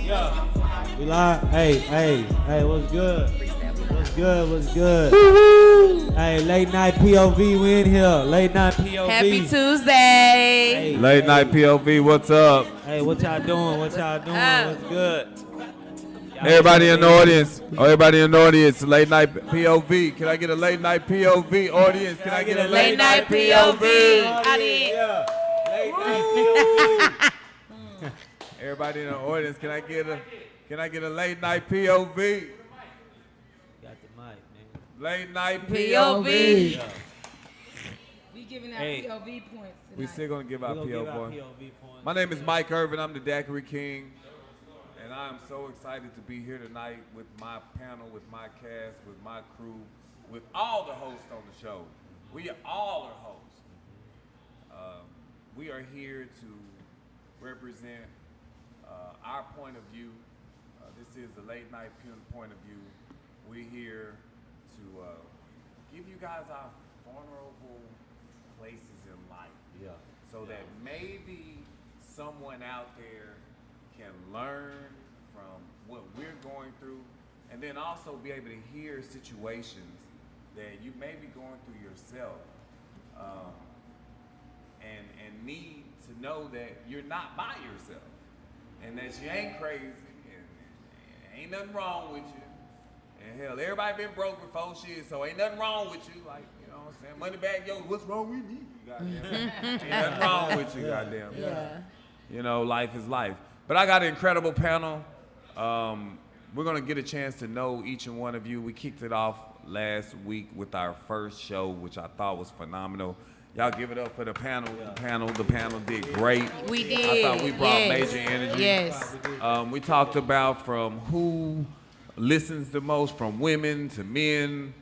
Yeah. We live. Hey, what's good? What's good? Hey, late night POV, we in here. Late night POV. Happy Tuesday. Hey, late night POV, what's up? Hey, what y'all doing? What's good? Everybody in the audience, late night POV. Can I get a late night POV audience? Can I get a late night POV audience? Yeah. Late night POV. Everybody in the audience, can I get a late night POV? Got the mic, man. Late night POV. Yeah. We giving out POV points tonight. We still gonna give out POV points. points. My name is Mike Irvin. I'm the Daiquiri King, and I am so excited to be here tonight with my panel, with my cast, with my crew, with all the hosts on the show. We all are hosts. We are here to represent our point of view. This is the late night point of view. We're here to give you guys our vulnerable places in life. Yeah. So that maybe someone out there can learn from what we're going through, and then also be able to hear situations that you may be going through yourself, and need to know that you're not by yourself, and that you ain't crazy, and ain't nothing wrong with you. And hell, everybody been broke before shit, so ain't nothing wrong with you. Like, you know what I'm saying? Money bag, yo, what's wrong with me? Goddamn. Ain't nothing wrong with you, goddamn. Yeah. You know, life is life. But I got an incredible panel. We're gonna get a chance to know each and one of you. We kicked it off last week with our first show, which I thought was phenomenal. Y'all give it up for the panel. The panel did great. We did. I thought we brought major energy. Yes. We talked about from who listens the most, from women to men.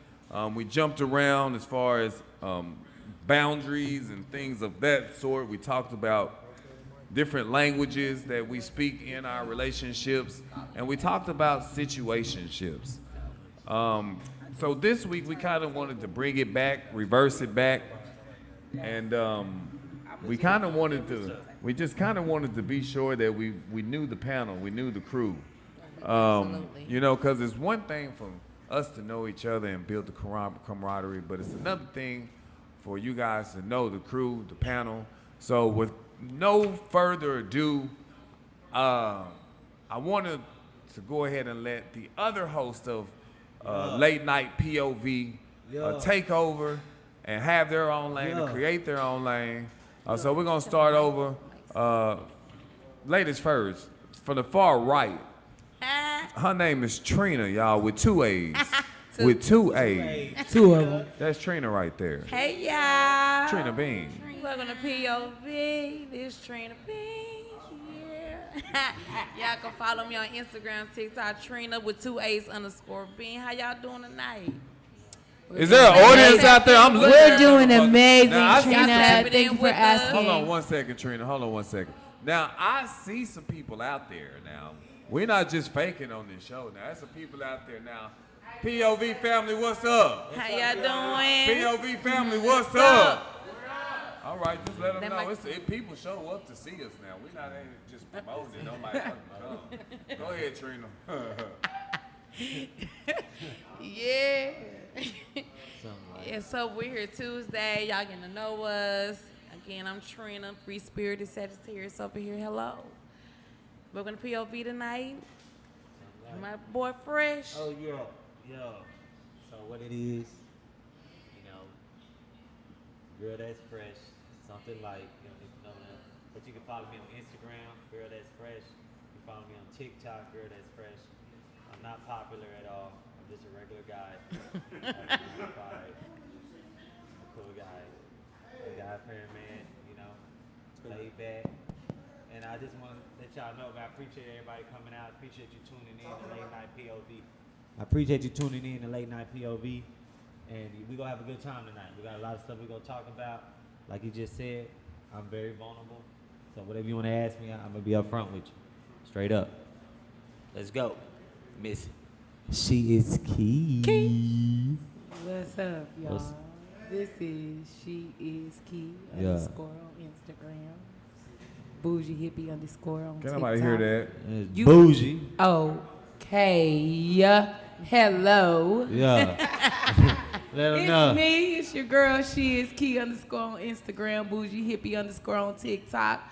We jumped around as far as boundaries and things of that sort. We talked about different languages that we speak in our relationships, and we talked about situationships. So this week we kind of wanted to bring it back, reverse it back, and we just kind of wanted to be sure that we knew the panel, we knew the crew. You know, because it's one thing for us to know each other and build the camaraderie, but it's another thing for you guys to know the crew, the panel. So with no further ado, I wanted to go ahead and let the other host of Late Night POV take over and have their own lane, to create their own lane. So we're gonna start over. Ladies first, from the far right. Her name is Trina, y'all, with two A's. With two A's. Two of them. That's Trina right there. Hey, y'all. Trina Bean. Welcome to POV. This Trina Bean. Yeah. Y'all can follow me on Instagram, TikTok, Trina with 2A's_Bean. How y'all doing tonight? Is there an audience out there? I'm looking We're at doing motherfuckers. amazing, Now, Trina. Thank you for asking. Hold on one second, Trina. Hold on one second. Now, I see some people out there now. We're not just faking on this show now. There's some people out there now. POV family, what's up? How y'all doing? POV family, what's up? All right, just let them know. People show up to see us now. We're not just promoting. Nobody come. Go ahead, Trina. Yeah. Yeah, so we're here Tuesday. Y'all getting to know us. Again, I'm Trina, Free Spirited Sagittarius over here. Hello. We're going to POV tonight. My boy Fresh. Oh, yeah. So what it is, you know, girl that's fresh, something like, you know that. But you can follow me on Instagram, girl that's fresh. You can follow me on TikTok, girl that's fresh. I'm not popular at all. I'm just a regular guy. I'm a cool guy. A God-fearing man, you know, laid back. And I just want to let y'all know, man, I appreciate everybody coming out. I appreciate you tuning in to Late Night POV. I appreciate you tuning in to Late Night POV. And we're going to have a good time tonight. We got a lot of stuff we're going to talk about. Like you just said, I'm very vulnerable. So whatever you want to ask me, I'm going to be up front with you. Straight up. Let's go. Miss She Is Key. What's up, y'all? This is She Is Key _ on Instagram. Bougie Hippie underscore on Can TikTok. nobody hear that? It's You- bougie. Okay. Hello. Yeah. Let them It's know. me. It's your girl. She is Key underscore on Instagram. Bougie Hippie underscore on TikTok.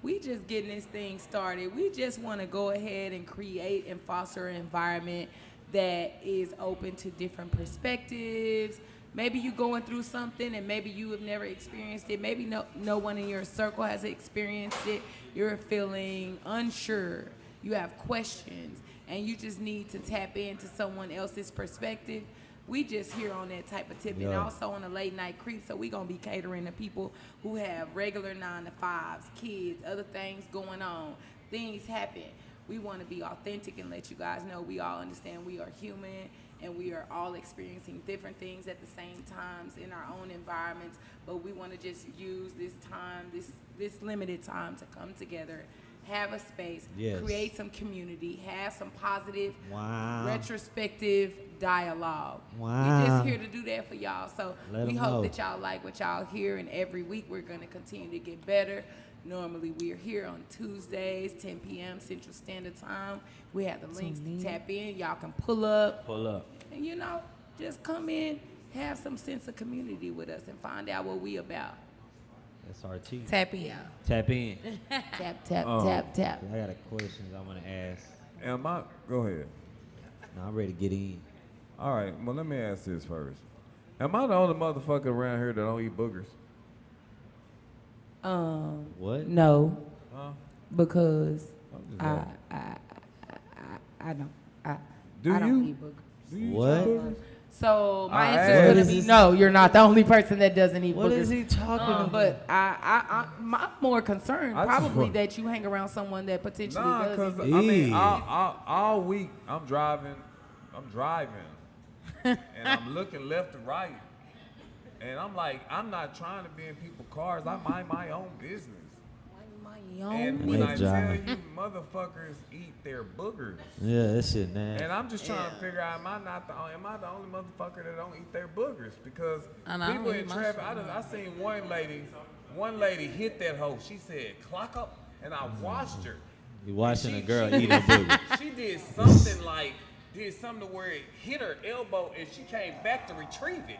We just getting this thing started. We just want to go ahead and create and foster an environment that is open to different perspectives. Maybe you going through something and maybe you have never experienced it. Maybe no one in your circle has experienced it. You're feeling unsure. You have questions and you just need to tap into someone else's perspective. We just here on that type of tip, and Yeah. also on the late night creep. So we gonna be catering to people who have regular 9-to-5s, kids, other things going on. Things happen. We want to be authentic and let you guys know we all understand we are human and we are all experiencing different things at the same times in our own environments. But we want to just use this time, this limited time, to come together, have a space, Yes. create some community, have some positive, Wow. retrospective dialogue. Wow. We just here to do that for y'all. So Let we 'em hope know. that y'all like what y'all hear, and every week we're going to continue to get better. Normally we are here on Tuesdays, 10 p.m. Central Standard Time. We have the links to tap in. Y'all can pull up Pull up. and, you know, just come in, have some sense of community with us and find out what we about. SRT. Tap in. Tap in. Tap, tap, Oh. tap, tap. I got a questions I want to ask. Go ahead. Now I'm ready to get in. All right, well, let me ask this first. Am I the only motherfucker around here that don't eat boogers? What? No, Huh? because I'm just I asking. don't. Do I don't you? eat boogers. Do you What? eat boogers? So my I answer asked- is What gonna is be this? no. You're not the only person that doesn't eat What boogers. is he talking about? But I'm more concerned I just probably want- that you hang around someone that potentially Nah, does. cause eat I mean, Ew. all week I'm driving, and I'm looking left and right, and I'm like, I'm not trying to be in people's cars. I mind my own business. And when I Good tell job. you, motherfuckers eat their boogers, Yeah, that shit nasty. and I'm just trying to figure out, am I the only motherfucker that don't eat their boogers? Because I know, I people don't in eat my traffic, shit. I seen one lady hit that hoe. She said, "Clock up," and I watched her. You watching She- a girl she- eat a booger. She did something to where it hit her elbow, and she came back to retrieve it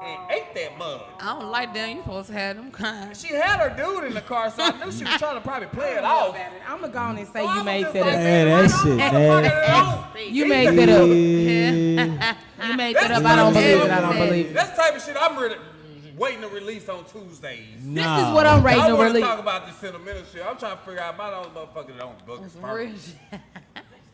and ate that mug. I don't like them. You supposed to have them kind. She had her dude in the car, so I knew she was trying to probably play it off. I'm gonna go on and say So I you was made just that like, up. Hey, man, that why shit don't motherfucker that don't You eat made it? that up. Yeah. You made That's that up. the I don't type of believe shit- it. I don't believe it. That's the type of shit I'm waiting to release on Tuesdays. This is what I'm I rating to want to release. talk about this sentimental shit. I'm trying to figure out, am I the only motherfucker that don't book Some real first? shit.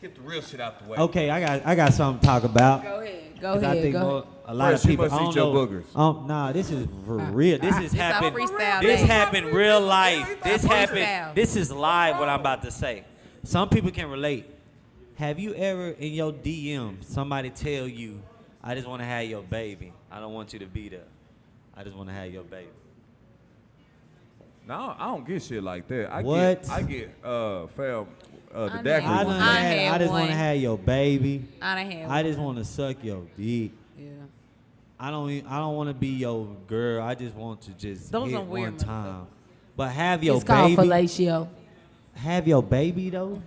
Get the real shit out the way. Okay, I got something to talk about. Go ahead. Go 'Cause I ahead. think Go more, ahead. a lot Fresh, of you people. must I eat don't your know. boogers. Nah, this is for real. This is It's our happening. freestyle This day. happened real life. This Freestyle. happened. This is live. What I'm about to say. Some people can relate. Have you ever in your DM somebody tell you, "I just want to have your baby. I don't want you to be there. I just want to have your baby." No, I don't get shit like that. What? I get fam, the I daiquiri know. I, one. done I had, had I just want to one. have your baby. I done had I just want to suck your dick. Yeah. I don't want to be your girl. I just want to just Those hit are weird one time. But have your It's called baby. fellatio. Have your baby though.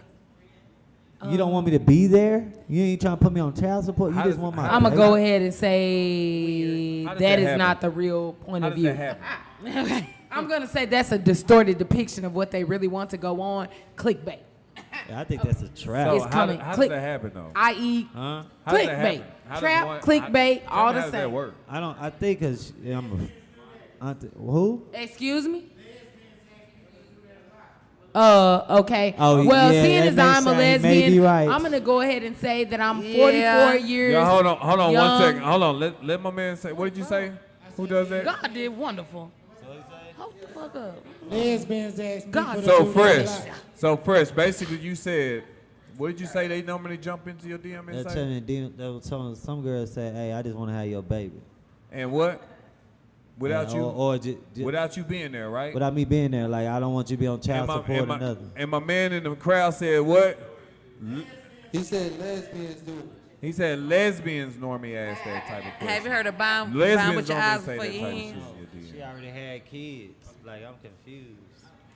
You don't want me to be there. You ain't trying to put me on child support. You How just does- want my. how I'm gonna baby? go ahead and say How does that that is happen? not the real point How of does view. that happen? I'm gonna say that's a distorted depiction of what they really want to go on. Clickbait. Yeah, I think that's a trap. So It's how, coming. how Click- does that happen though? I.e. Huh? How does that clickbait. happen? How does Trap, one- clickbait, how- all how the does that same. work? I don't. I think cause who? Excuse me? Okay. Oh, well, yeah, seeing that as may I'm a sound- he may lesbian, be right. I'm gonna go ahead and say that I'm Yeah. 44 years. Yo, hold on young. 1 second. Hold on. Let my man say. What did you say? Who does that? God did wonderful. Hold the fuck up. Lesbians ask God. people to So do fresh. that. So fresh. Basically, you said. What did you say? They normally jump into your DM and They're say. telling some girls say, "Hey, I just want to have your baby." And what? Without Yeah, you. or Without you being there, right? without me being there, like I don't want you to be on child support or nothing. and my man in the crowd said what? He said lesbians do it. He said lesbians normally ask that type of question. Have you heard of buying Lesbians with your normally eyes say before that your type of hands? shit in your She DM. already had kids. Like I'm confused.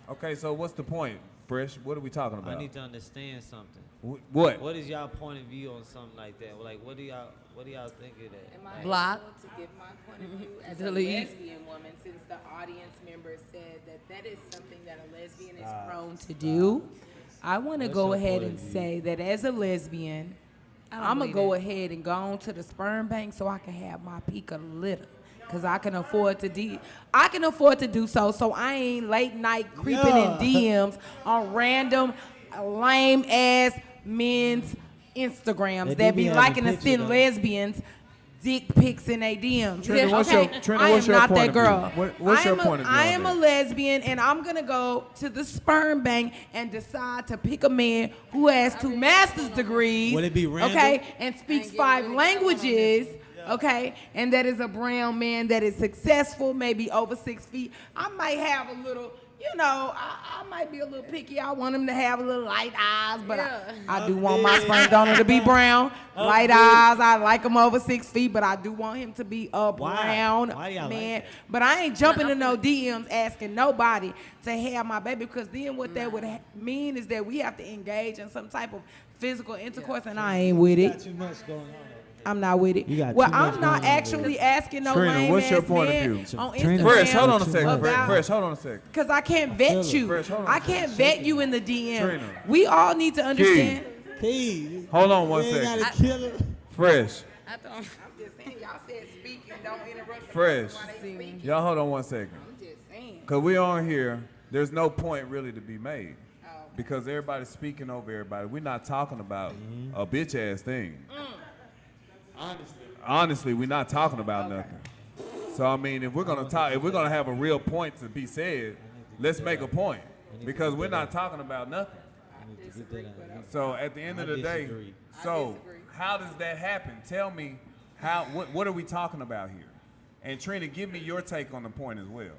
Okay, so what's the point, Fresh? What are we talking about? I need to understand something. What? What is y'all point of view on something like that? Like, what do y'all think of that? Am I Block. able to give my point of view as Delete. a lesbian woman, since the audience member said that is something that a lesbian is prone to do? I want to What's go your ahead point and of view? say that as a lesbian, I don't I'm going to believe go that. ahead and go on to the sperm bank so I can have my peak of litter. Because I can afford to do so. So I ain't late night creeping in DMs on random lame ass men's Instagrams They that do be be having liking to pictures, send though. lesbians dick pics in their DMs. Trina, what's okay? your- Trina, I what's am your not point that of view? girl. What's your I am point of view I on am a that? lesbian, and I'm gonna go to the sperm bank and decide to pick a man who has 2 master's degrees. Would it be random? Okay, and speaks getting 5 really going on this languages. Okay, and that is a brown man that is successful, maybe over 6 feet. I might have a little, I might be a little picky. I want him to have a little light eyes, but I do want my sperm donor to be brown. Light eyes, I like him over 6 feet, but I do want him to be a brown Why y'all like man. that? But I ain't jumping in no DMs asking nobody to have my baby, because then what that would mean is that we have to engage in some type of physical intercourse, and I ain't with You got it. too much going on. I'm not with it. You got Well, too much I'm not going on actually asking no Trina, lame what's your ass point of man view? on Trina. Instagram. Fresh, hold on a second. about- Fresh, hold on a second. Cause I can't vet you. Fresh, hold on I a can't vet you in the DM. Trina. We all need to understand. Key. Hold on one you ain't second. gotta kill her. Fresh, I don't. I'm just saying, y'all said speak and don't interrupt. Fresh. while they speak. Y'all hold on one second. I'm just saying. Because we on here, there's no point really to be made. Oh. Because everybody's speaking over everybody. We're not talking about a bitch ass thing. Honestly, we're not talking about nothing. So I mean, if we're gonna have a real point to be said, let's make a point. Because we're not talking about nothing. So at the end of the day, disagree. so how does that happen? Tell me what are we talking about here? And Trina, give me your take on the point as well.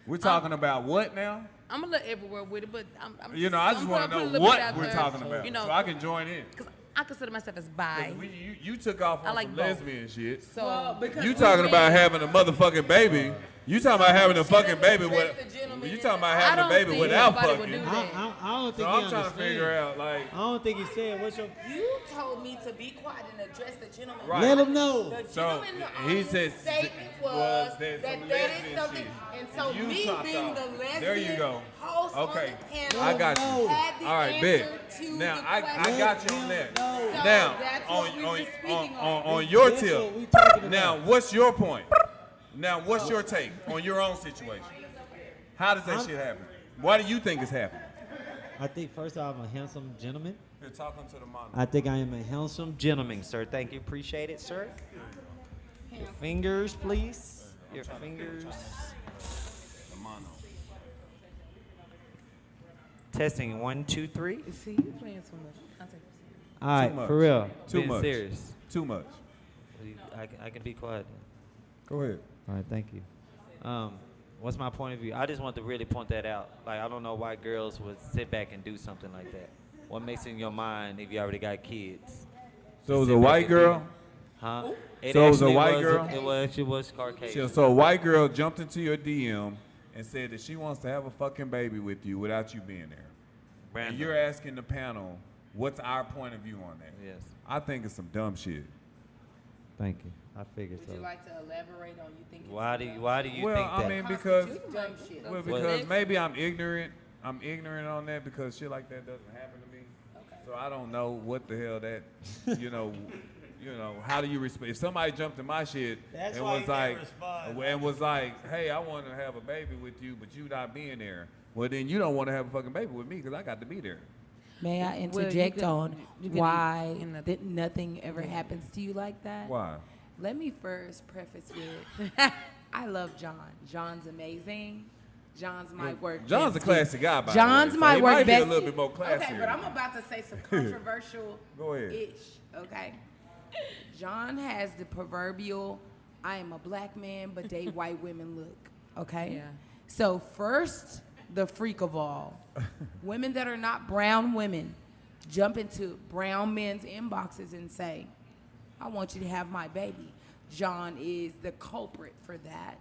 We're talking about what now? I'm a little everywhere with it, but I'm I just I'm want gonna to put a know little bit what out we're there, talking about, so I can join in. Because I consider myself as bi. You took off I on like some both. lesbian shit. So You talking about having a motherfucking baby? You talking about having a fucking baby with? You talking about I having a don't baby think without nobody would fucking? do that. I don't So think I'm he trying to understand. figure out like. I don't think he said what's your. You told me to be quiet and address the gentleman. Right. Let him know. The So, gentleman in the he audience said statement was was that that some that lesbian is something, shit. and so And you me chopped being off. the lesbian There you go. host Okay, on the panel, I got you. had the All right, answer bet. to Now the I question. got you on that. So Now that's what we were speaking on your That's tip. what we talking about. Now what's your point? Now what's your take on your own situation? How does that shit happen? Why do you think it's happening? I think first off, I'm a handsome gentleman. You're talking to the monitor. I think I am a handsome Gentlemen, sir. Thank you. Appreciate it, sir. Your fingers, please. Your fingers. The mono. Testing 1, 2, 3. See, you playing too much. I'll take it. All right, much. for real. Too Being much. serious. Too much. I can be quiet. Go ahead. All right, thank you. What's my point of view? I just want to really point that out. Like, I don't know why girls would sit back and do something like that. What makes it in your mind if you already got kids? So it was Sit a back white and do girl. it. Huh? So it was a actually white girl? It actually was Caucasian. So a white girl jumped into your DM and said that she wants to have a fucking baby with you without you being there. Random. And you're asking the panel, what's our point of view on that? Yes. I think it's some dumb shit. Thank you. I figured Would so. you like to elaborate on you think? it's Why do you Well, think I that? mean, because dumb shit? well, because maybe I'm ignorant. I'm ignorant on that because shit like that doesn't happen to me. So I don't know what the hell that, you know, how do you respect? If somebody jumped in my shit That's and why was you can't like, respond, and was like, hey, I want to have a baby with you, but you not being there. Well, then you don't want to have a fucking baby with me because I got to be there. May I Well, you interject could- on you could why in the- that nothing ever happens to you like that? Why? Let me first preface with, I love John. John's amazing. John's my work. John's a bestie. classy guy, by John's the way. my So he work might be a bestie. little bit more classy. Okay, but I'm about to say some controversial Go ahead. ish. Okay. John has the proverbial, I am a black man, but they white women look. Okay? Yeah. So first, the freak of all. Women that are not brown women jump into brown men's inboxes and say, I want you to have my baby. John is the culprit for that.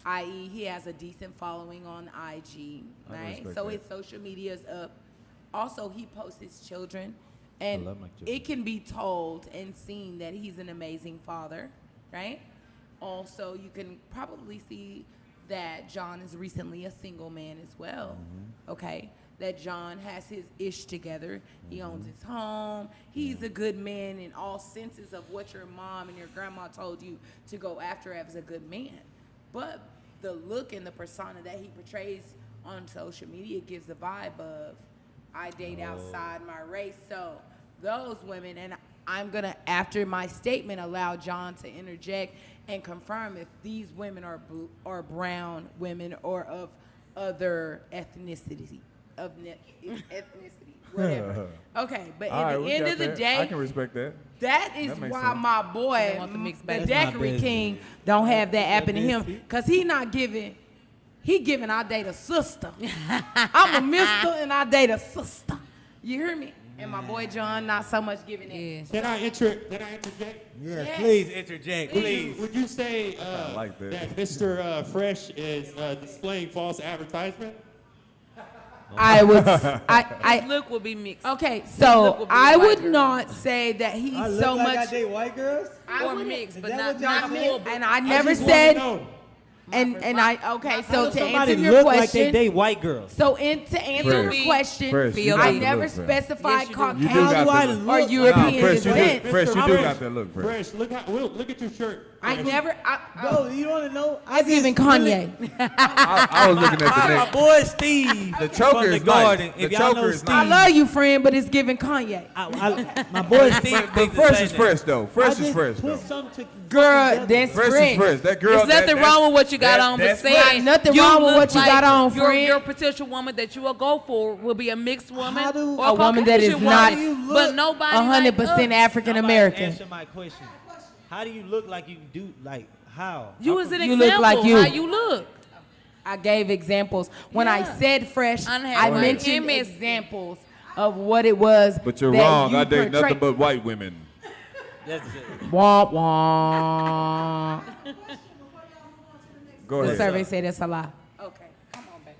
i.e., he has a decent following on IG, I can right? respect So that. his social media is up. Also, he posts his children, and love my children. it can be told and seen that he's an amazing father, right? Also, you can probably see that John is recently a single man as well, okay? That John has his ish together. He owns his home. He's a good man in all senses of what your mom and your grandma told you to go after as a good man. But the look and the persona that he portrays on social media gives the vibe of, I date outside my race. So those women, and I'm going to, after my statement, allow John to interject and confirm if these women are brown women or of other ethnicity, whatever. Okay, but All right, at we the end got of the that. day, I can respect that. that is That makes why sense. my boy, They want the mixed the bag. That's my Daiquiri business. King, don't have that happen to him, because he not giving, he giving I date a sister. I'm a mister and I date a sister. You hear me? And my boy John not so much giving it. Yeah. Can I interject? Yes, Yes. please interject, please. Would you say like that. that Mr. Fresh is displaying false advertisement? I would, His I look will be mixed. okay, look so will be I white would girl. not say that he's so much, date white girls? I Or wouldn't- mixed, but that not, what y'all not said? full. and I never just wanna said, know. and I, okay, so to Somebody answer your look like they question, date white girls. so to answer Fresh. your question, Fresh, you I got the never look, Fresh. specified Yes, you do. You do Caucasian got I the look? or Nah, European Fresh, you descent. do. Fresh, you Mr. do got that look, Fresh. Fresh, look at your shirt. I Fresh. never, Bro, you want to know? I've even Kanye. I was looking at the My neck. boy Steve The choker from the is nice. garden. The If y'all choker know is Steve, I love you, friend, but it's giving Kanye. my boy Steve But thinks the Fresh same is thing. fresh though. Fresh is fresh though. Girl, that's Fresh is friend. fresh. That girl. There's nothing wrong with what you got on, but that's saying fresh. Nothing you wrong with look what you got on, your, friend. your potential woman that you will go for will be a mixed woman How do- or A woman that is Caucasian not woman, but nobody 100% like us. African American. Answer my question. How do you look like you do? Like how? You was an You example look like you. how you look. I gave examples. When I Yeah. said fresh, I done had I white mentioned image. examples of what it was. But you're that wrong. you I date portray- nothing but white women. That's it. Womp womp. Go The ahead. survey said that's a lie. Okay, come on, baby.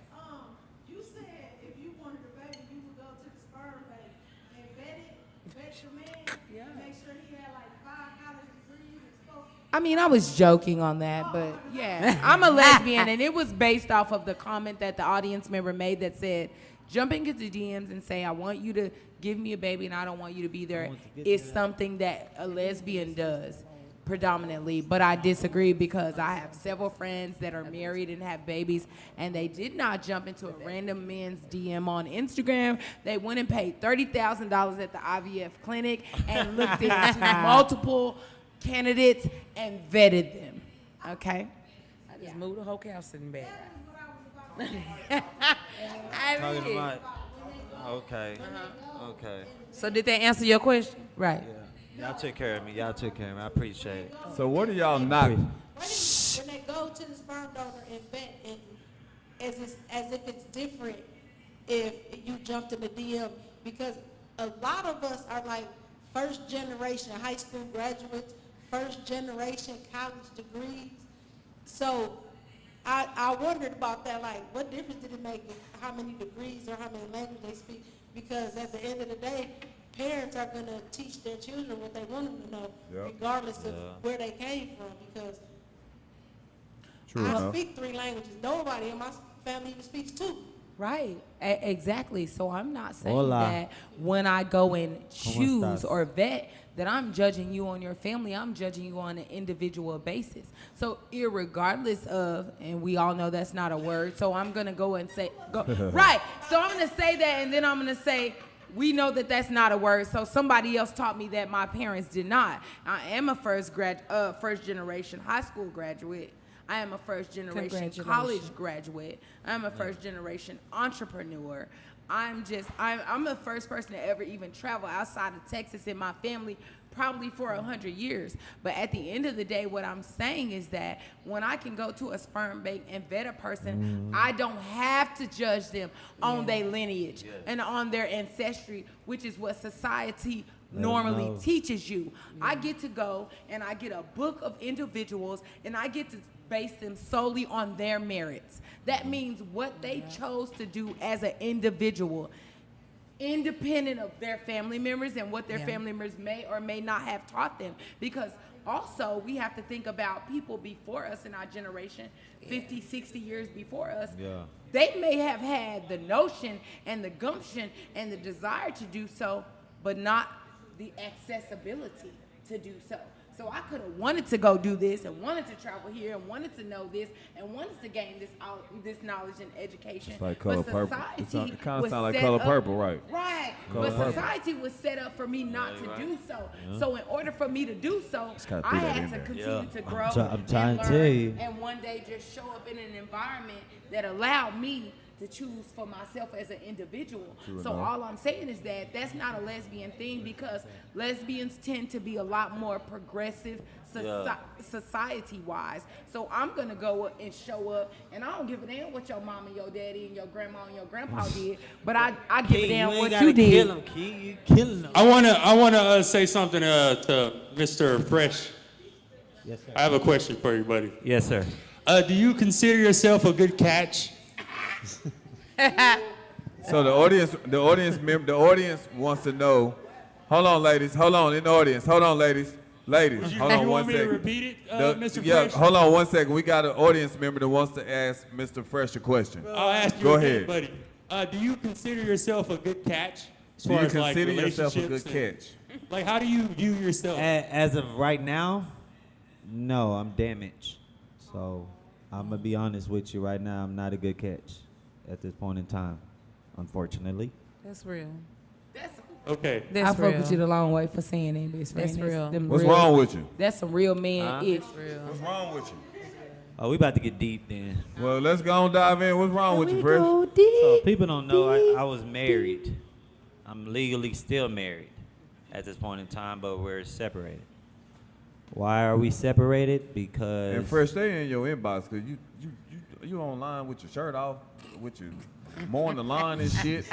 You said if you wanted a baby, you would go to the sperm bank and vet your man, make sure he had like 5 college degrees exposed. I mean, I was joking on that, but yeah, I'm a lesbian, and it was based off of the comment that the audience member made that said, jumping into DMs and say, I want you to give me a baby and I don't want you to be there is something that a lesbian does predominantly, but I disagree because I have several friends that are married and have babies, and they did not jump into a random man's DM on Instagram. They went and paid $30,000 at the IVF clinic and looked into multiple candidates and vetted them. Okay? I just moved the whole couch sitting back. Talking about. Okay. Okay. So did they answer your question? Right. Y'all took care of me. Y'all took care of me. I appreciate it. So what are y'all not? When they go to the sperm donor and vet, and as if it's different if you jumped in the DM, because a lot of us are like first generation high school graduates, first generation college degrees. So I wondered about that, like what difference did it make how many degrees or how many languages they speak? Because at the end of the day, parents are going to teach their children what they want them to know, Yep. regardless of where they came from. Because True I enough. speak 3 languages. Nobody in my family even speaks 2. Right. Exactly. So I'm not saying Hola. that when I go and choose estás? or vet that I'm judging you on your family. I'm judging you on an individual basis. So irregardless of, and we all know that's not a word, so I'm going to go and say, right. So I'm going to say that, and then I'm going to say, we know that that's not a word, so somebody else taught me that my parents did not. I am a first generation high school graduate. I am a first generation Congratulations. college graduate. I'm a first generation entrepreneur. I'm the first person to ever even travel outside of Texas in my family probably for 100 years. But at the end of the day, what I'm saying is that when I can go to a sperm bank and vet a person, I don't have to judge them on their lineage and on their ancestry, which is what society normally teaches you. I get to go and I get a book of individuals and I get to base them solely on their merits. That means what they chose to do as an individual, independent of their family members and what their family members may or may not have taught them. Because also we have to think about people before us in our generation, 50, 60 years before us. They may have had the notion and the gumption and the desire to do so, but not the accessibility to do so. So I could have wanted to go do this and wanted to travel here and wanted to know this and wanted to gain this knowledge and education. It's like Color Purple. It kind of sounds like set Color up- Purple, right? Right. Color But Purple. society was set up for me not to do so. Yeah. So in order for me to do so, gotta I throw that had in to there. continue to grow I'm trying and to tell learn, you. and one day just show up in an environment that allowed me to choose for myself as an individual. True So enough. all I'm saying is that that's not a lesbian thing, because lesbians tend to be a lot more progressive society-wise. So I'm gonna go and show up, and I don't give a damn what your mom and your daddy and your grandma and your grandpa did, but I give a damn what you did. Kill him, Key. You killing him. I wanna say something to Mr. Fresh. Yes, sir. I have a question for you, buddy. Yes, sir. Do you consider yourself a good catch? So the audience wants to know. Hold on, ladies. Hold on in the audience. Hold on, ladies. Ladies, hold on You one want me to second. repeat it, Mr. Yeah, Fresh? hold on 1 second. We got an audience member that wants to ask Mr. Fresh a question. I'll ask you Go again, ahead. buddy. Do you consider yourself a good catch? As Do far you as, like, consider yourself a good relationships catch? and- Like, how do you view yourself? As of right now, no, I'm damaged. So I'm gonna be honest with you right now. I'm not a good catch at this point in time, unfortunately. That's real. Okay. I That's fuck real. with you the long way for saying that, best friend. That's real. them What's real- wrong with you? That's some real man ish. Real. What's wrong with you? Oh, we about to get deep then. Well, let's go and dive in. What's wrong with you, Fresh? So people don't know I was married. I'm legally still married at this point in time, but we're separated. Why are we separated? Because And Fresh, stay in your inbox because you online with your shirt off, with your mowing the lawn and shit.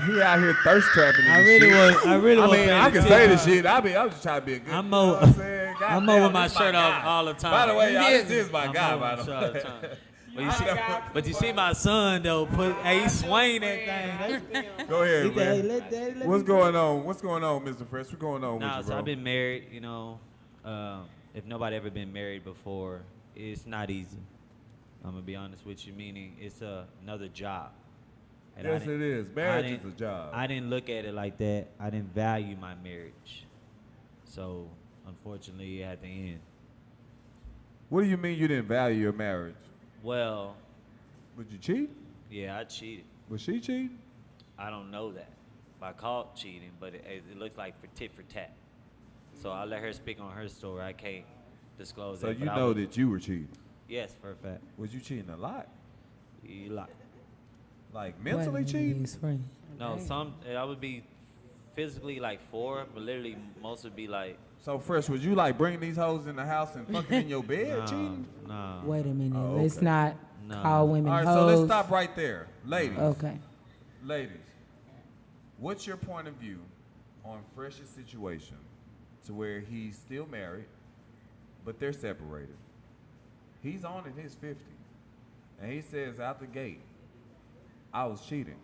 He out here thirst trapping. I really was. I really was. mean, I can say this shit. I'm just trying to be a good. I'm you know what I'm saying? I'm Goddamn, with my this shirt off guy. all the time. By the way, y'all, Yes. this is my I'm guy. over By my the shirt all the way. time. But you see my son though he swing that thing. Go ahead, man. Let daddy, let What's me- going on? What's going on, Mr. Fresh? What's going on Nah, with you, so bro? I've been married. You know, if nobody ever been married before, it's not easy. I'm gonna be honest with you. Meaning, it's another job. And Yes, it is. Marriage is didn't- a job. I didn't look at it like that. I didn't value my marriage. So, unfortunately, it had to end. What do you mean you didn't value your marriage? Well, Would you cheat? yeah, I cheated. Was she cheating? I don't know that. I called cheating, but it looks like for tit for tat. So I'll let her speak on her story. I can't disclose So that. you but I know was- that you were cheating. Yes, for a fact. Was you cheating a lot? You lie. Like mentally cheating? No, I would be physically like 4, but literally most would be like. So Fresh, would you like bring these hoes in the house and fucking in your bed cheating? Nah. Wait a minute. Oh, Let's okay. not No. call women All right, hoes. so let's stop right there. Ladies, Okay. ladies, what's your point of view on Fresh's situation to where he's still married, but they're separated? He's on in his 50s, and he says out the gate, I was cheating.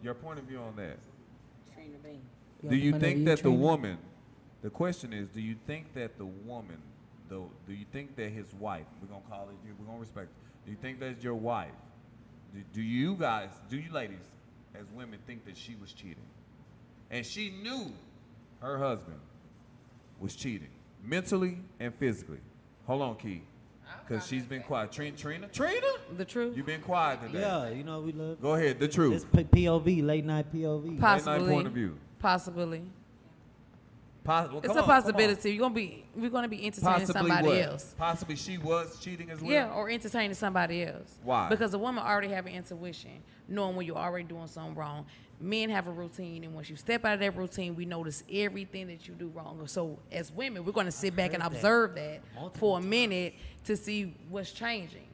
Your point of view on that? Do you think that the woman, the question is, do you think that the woman, do you think that his wife, we're going to call it, we're going to respect it, do you think that's your wife? Do you guys, do you ladies, as women, think that she was cheating? And she knew her husband was cheating, mentally and physically. Hold on, Key, because she's been quiet. Trina? The truth. You've been quiet today. Yeah, you know we love. Go ahead, the It's truth. POV, late night POV. Possibly. point of view. Possibly. Well, It's come a on, come on. possibility. We're gonna be entertaining Possibly somebody what? else. Possibly she was cheating as well. Yeah, or entertaining somebody else. Why? Because a woman already have an intuition, knowing when you're already doing something wrong. Men have a routine, and once you step out of that routine, we notice everything that you do wrong. So as women, we're going to sit back and observe that for a minute to see what's changing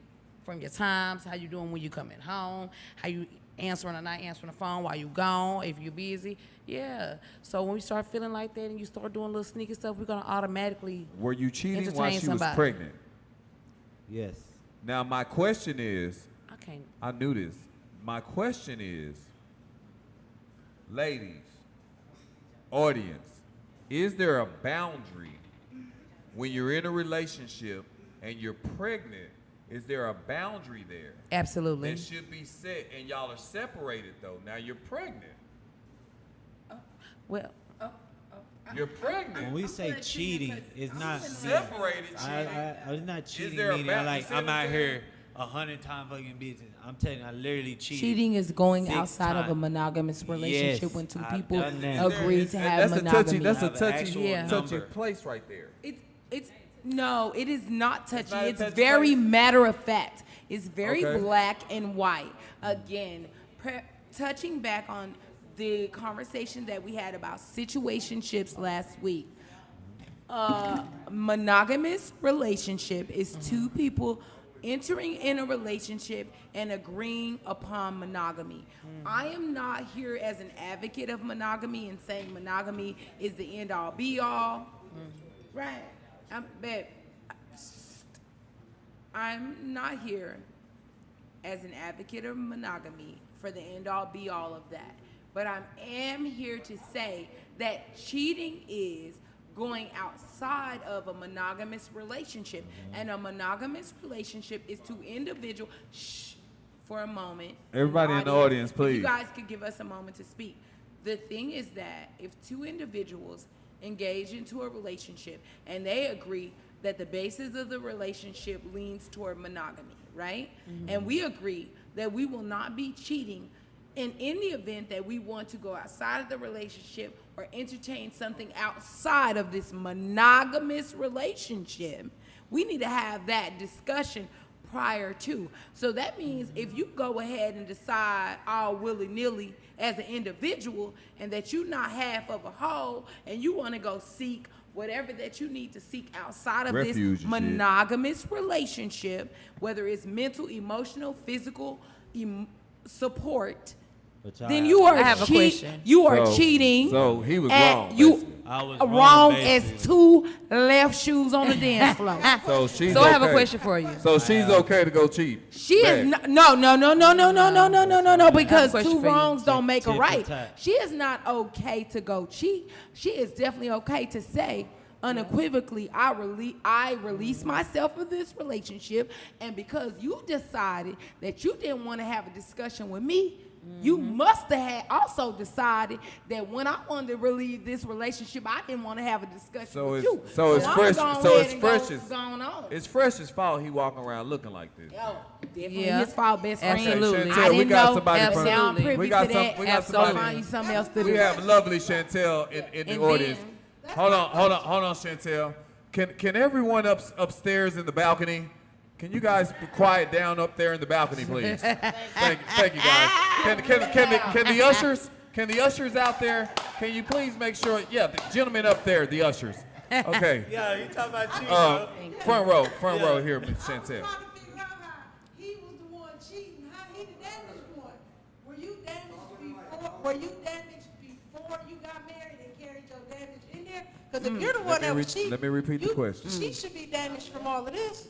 from your times, how you doing when you coming home, how you answering or not answering the phone while you gone, if you're busy. Yeah. So when we start feeling like that and you start doing little sneaky stuff, we're going to automatically Were you cheating while entertain she somebody. was pregnant? Yes. Now my question is, I can't. I knew this. My question is, ladies, audience, is there a boundary when you're in a relationship and you're pregnant? Is there a boundary there Absolutely. that should be set? And y'all are separated though. Now you're pregnant. Well, You're pregnant. When we say cheating, it's not separated cheating. It's not cheating. there a Meaning balance? like You see I'm what I'm out saying? here 100 times fucking bitches. I'm telling you, I literally cheated. Cheating is going 6 outside of a times. monogamous relationship Yes, when two I've people done that. agree to have That's monogamy. That's a Have an touchy, actual Yeah. touchy number. place right there. It's no, it is not touchy. not a It's touchy very place? matter of fact. It's very Okay. black and white. Again, touching back on the conversation that we had about situationships last week. Monogamous relationship is two people entering in a relationship and agreeing upon monogamy. I am not here as an advocate of monogamy and saying monogamy is the end all be all. Right. I'm not here as an advocate of monogamy for the end all be all of that. But I am here to say that cheating is going outside of a monogamous relationship. And a monogamous relationship is two individuals. Shh, for a moment. Everybody in the audience, if please. you guys could give us a moment to speak. The thing is that if two individuals engage into a relationship and they agree that the basis of the relationship leans toward monogamy, right? And we agree that we will not be cheating. And in the event that we want to go outside of the relationship or entertain something outside of this monogamous relationship, we need to have that discussion prior to. So that means if you go ahead and decide all willy-nilly as an individual and that you're not half of a whole and you want to go seek whatever that you need to seek outside of Refuge and this shit. monogamous relationship, whether it's mental, emotional, physical support, But y'all then you are I have a question. You are So- cheating. so he was and wrong, You basically. I was wrong, wrong, as basically. two left shoes on the dance floor. So she's so I have a okay. question for you. So she's okay to go cheat. She is Back. no, because question two for you. wrongs don't make a Tip for right. tat. She is not okay to go cheat. She is definitely okay to say unequivocally, I release myself of this relationship, and because you decided that you didn't want to have a discussion with me, you must have had also decided that when I wanted to relieve this relationship, I didn't want to have a discussion So with it's you. so it's I'm fresh. gonna So go it's ahead and fresh go as going on. it's fresh as fault. He walking around looking like this. Yo, definitely Yeah. his fault, best friend. Absolutely. Chantel, I we didn't got know. somebody but from- now I'm privy We got to some. that. We got So somebody. find you something else to do. We have lovely Chantel in the And audience. then- Hold on, Chantel. Can everyone upstairs in the balcony? Can you guys be quiet down up there in the balcony, please? thank you, guys. Can the ushers out there? Can you please make sure? Yeah, the gentlemen up there, the ushers. Okay. Yeah, you talking about cheating, Front row here, Miss Chantel. trying to figure out how he was the one cheating, how he the damaged one. Were you damaged before you got married and carried your damage in there? Because if you're the one that was cheating, let me repeat the question. She should be damaged from all of this.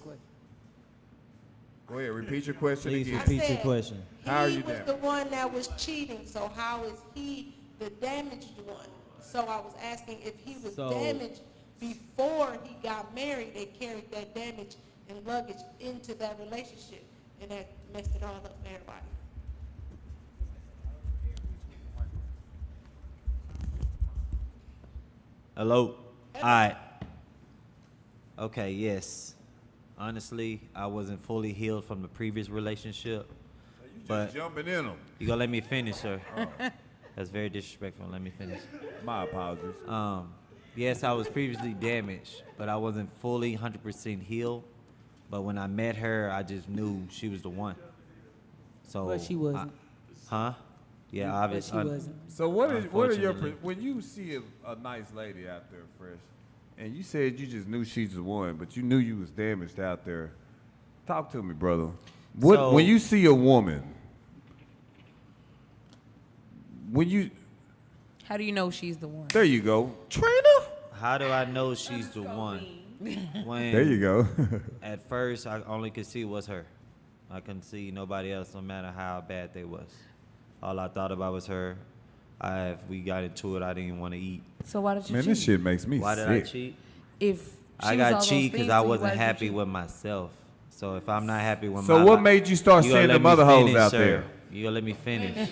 Go ahead, repeat your question Please again. repeat your said, question. How are He you was damaged? the one that was cheating, so how is he the damaged one? So I was asking if he was So- damaged before he got married and carried that damage and luggage into that relationship, and that messed it all up for everybody. Hello. All right. Okay. Yes. Honestly, I wasn't fully healed from the previous relationship. But Jumping in them. you gonna let me finish, sir? That's very disrespectful. Let me finish. My apologies. Yes, I was previously damaged, but I wasn't fully 100% healed. But when I met her, I just knew she was the one. So, But she wasn't. Huh? Yeah, But obviously. she wasn't. So what are your Unfortunately. when you see a nice lady out there, Fresh, and you said you just knew she's the one, but you knew you was damaged out there. Talk to me, brother. So- When you see a woman, How do you know she's the one? there you go, Trina. How do I know she's the one? When There you go. At first, I only could see was her. I couldn't see nobody else, no matter how bad they was. All I thought about was her. If we got into it, I didn't want to eat. So why did you Man, cheat? this shit makes me Why sick. did I cheat? If I she was all got those cheat because things I to you, why wasn't did you happy cheat? with myself. So if I'm not happy with So my what life, made you start you gotta seeing let them me other hoes finish, out sir. there? You gotta let me finish.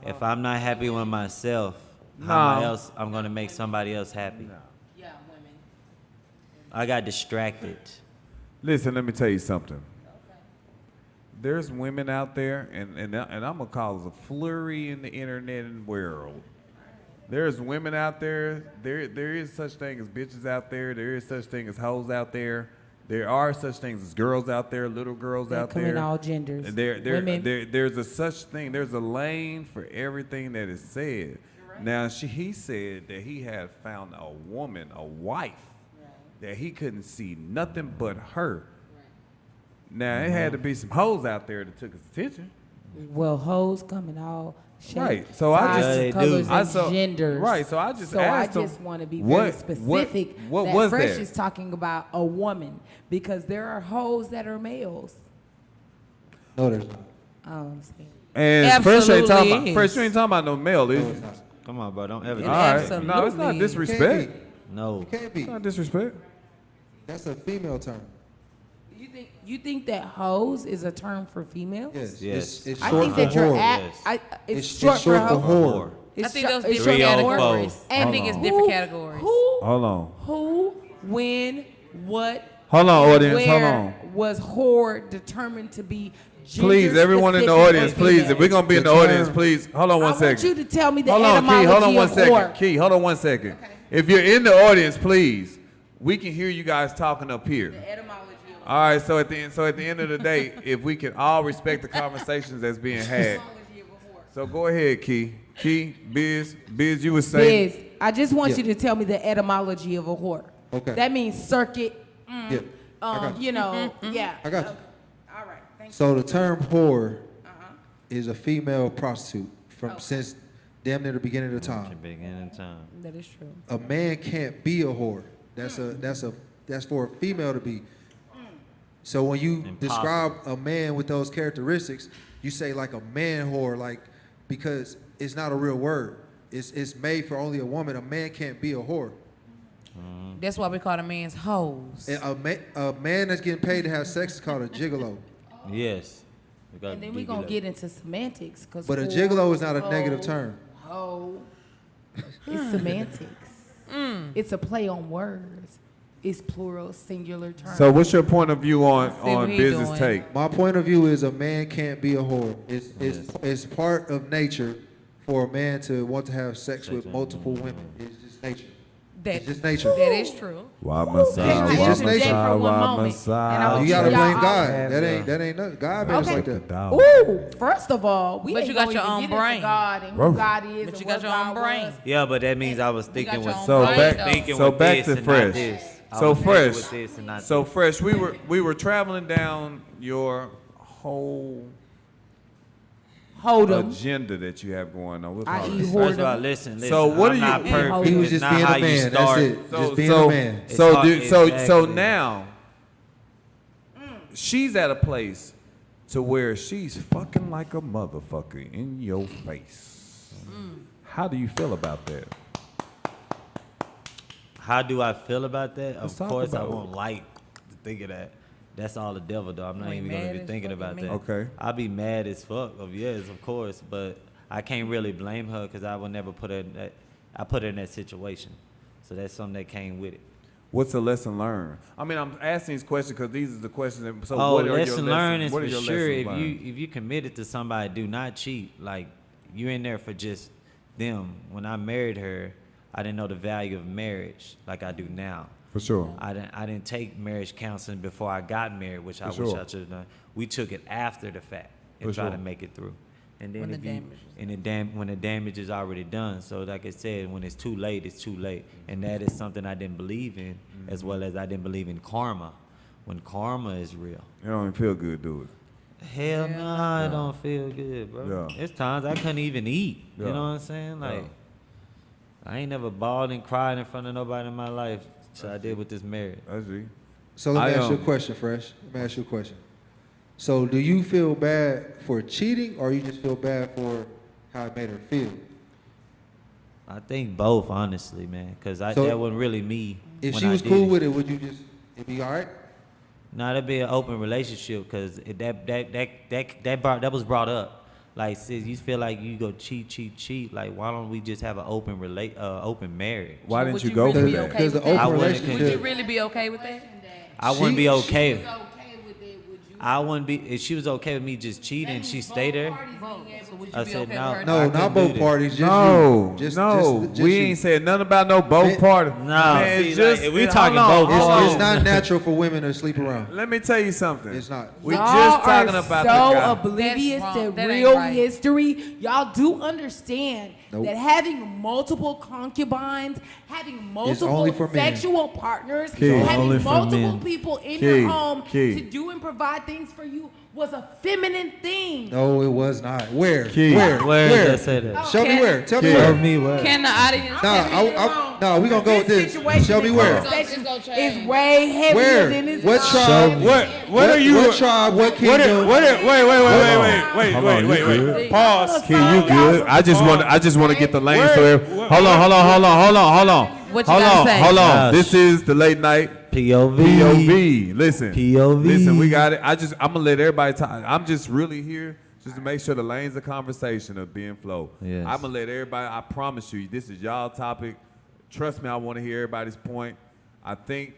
If I'm not happy with myself, No. how else I'm gonna make somebody else happy? Yeah, women. I got distracted. Listen, let me tell you something. There's women out there, and I'm gonna cause a flurry in the internet and world. There's women out there. There is such thing as bitches out there. There is such thing as hoes out there. There are such things as girls out there, little girls They out come there. in all genders. And Women. there's a such thing. There's a lane for everything that is said. Now he said that he had found a woman, a wife, that he couldn't see nothing but her. Now it had to be some hoes out there that took his attention. Well, hoes come in all shapes, Right, so I sizes, just- Yeah, they colors, do. and genders. Right, so I just So I asked him, just want to be what- very specific. what that was Fresh that? is talking about a woman because there are hoes that are males. No, there's not. I don't understand. And Fresh ain't talking Absolutely about is. Fresh. You ain't talking about no male, is No, you? it's not. Come on, bro. Don't ever. It do All that. right. absolutely No, it's not is. disrespect. No. It can't be. It's not disrespect. That's a female term. You think that hoes is a term for females? Yes. Yes. It's I short think for that you're whore. at. Yes. It's It's short, short for for hoe. whore. I think those it's different short for whore. categories. I And think it's who- different categories. Hold on. Who, when, what, Hold on, and audience. Hold where on. was whore determined to be gender Please, everyone in the specific audience, or please. female? If we're gonna be in the The audience, term- please. Hold on one I want you second. to tell me the Hold on, Key. etymology Hold on one of second. whore. Key, hold on one second. If you're in the audience, please, we can hear you guys talking up here. Etymology of All right. So at the end of the day, if we can all respect the conversations that's being had. So go ahead, Key. Key, Biz, you were saying. Biz, I just want Yeah. you to tell me the etymology of a whore. Okay. That means circuit, Yeah. I got you. you know, yeah. I got you. Okay. All right, thank you. So the term whore is a female prostitute from since damn near the beginning of time. Beginning time. That is true. A man can't be a whore. That's for a female to be. So when you Impossible. describe a man with those characteristics, you say like a man whore, like because it's not a real word. It's made for only a woman. A man can't be a whore. That's why we call the man's hoes. And a man that's getting paid to have sex is called a gigolo. Yes. We got And then we're dig it going up. to get into semantics. Cause But a whore, gigolo is not a negative hoe, term. Hoe. It's semantics. It's a play on words. It's plural, singular term. So what's your point of view on what he business doing. take? My point of view is a man can't be a whore. It's part of nature for a man to want to have sex with multiple women. It's just nature. That, It's just nature. that is true. Why Can I just interject nature. for one moment? And I want You gotta y'all blame all- God. That ain't nothing. God made us Okay. like that. Ooh, first of all, we But ain't you got gonna your even own get into brain. God and Ruff. who God is But and you what got your own God brain. was. Yeah, but that means I was thinking got with your own So brain, back- though. thinking So with back this to and Fresh. not this. I So was thinking Fresh. with this and not So this. Fresh, we were traveling down your whole Hold 'em. agenda that you have going on. We'll I call eat it. First of all, whoredom. listen. So what I'm are not you- perfect. He was It's just not being how a you man. start. That's it. Just being so, a man. It's So, hard- so exactly. now, she's at a place to where she's fucking like a motherfucker in your face. How do you feel about that? How do I feel about that? Let's Of talk course, I about it. won't like to think of that. That's all the devil, though. I'm not You ain't even gonna mad be as thinking fucking about me. that. Okay. I'll be mad as fuck. Yes, of course, but I can't really blame her because I would never put her in that. I put her in that situation, so that's something that came with it. What's the lesson learned? I mean, I'm asking these questions because these are the questions. That, so Oh, what are your lesson learned is what are for your sure. lessons If learned? you committed to somebody, do not cheat. Like you in there for just them. When I married her, I didn't know the value of marriage like I do now. For sure. I didn't take marriage counseling before I got married, which I wish I should have done. We took it after the fact and tried to make it through. And then when the damage is already done. So like I said, when it's too late, it's too late. And that is something I didn't believe in, as well as I didn't believe in karma. When karma is real. It don't even feel good, do it? Hell no, it don't feel good, bro. Yeah. It's times I couldn't even eat. You know what I'm saying? Like, I ain't never bawled and cried in front of nobody in my life. So I did with this marriage. I see. So let me ask you a question, Fresh. Let me ask you a question. So do you feel bad for cheating, or you just feel bad for how it made her feel? I think both, honestly, man, because that wasn't really me. If she was cool with it, would you just, it'd be all right? No, that'd be an open relationship, because that was brought up. Like, sis, you feel like you go cheat. Like, why don't we just have an open open marriage? Why didn't you really go for be that? okay Because with the that? open relationship. Would you really be okay with that? I wouldn't be okay. She was okay with it. Would you? I wouldn't be, if she was okay with me just cheating, she stayed there. So would you I be said okay no. with her? No, not both parties. Just No, you. Just, no, just we you. ain't said nothing about no both parties. No, Man, see, it's just, like, if we hold talking on, both hold parties- on. It's not natural for women to sleep around. Let me tell you something. It's not. We Y'all just talking are about so the guy. oblivious That's to wrong. That ain't real right. history. Y'all do understand Nope. that having multiple concubines, having multiple only for men. sexual partners, Key. Only having for multiple men. people in Key. your home Key. to do and provide things for you was a feminine thing. No, it was not. Where? Key. Where? Where did I say that? Show me Can- where. Tell me Key. where. Show me where. Can the audience? No, we gonna go with this. situation Show me in where. conversation is way heavier Where? than this. What time. tribe? What are you? What tribe? What kingdom? Wait. Pause. Key, you good? I just want to get the lane. So hold on. What you gotta say? Hold on. Gosh. This is the late night POV. POV. Listen. POV. Listen, we got it. I'm gonna let everybody talk. I'm just really here just to make sure the lanes of conversation are being flowed. Yes. I'm gonna let everybody. I promise you, this is y'all topic. Trust me, I want to hear everybody's point. I think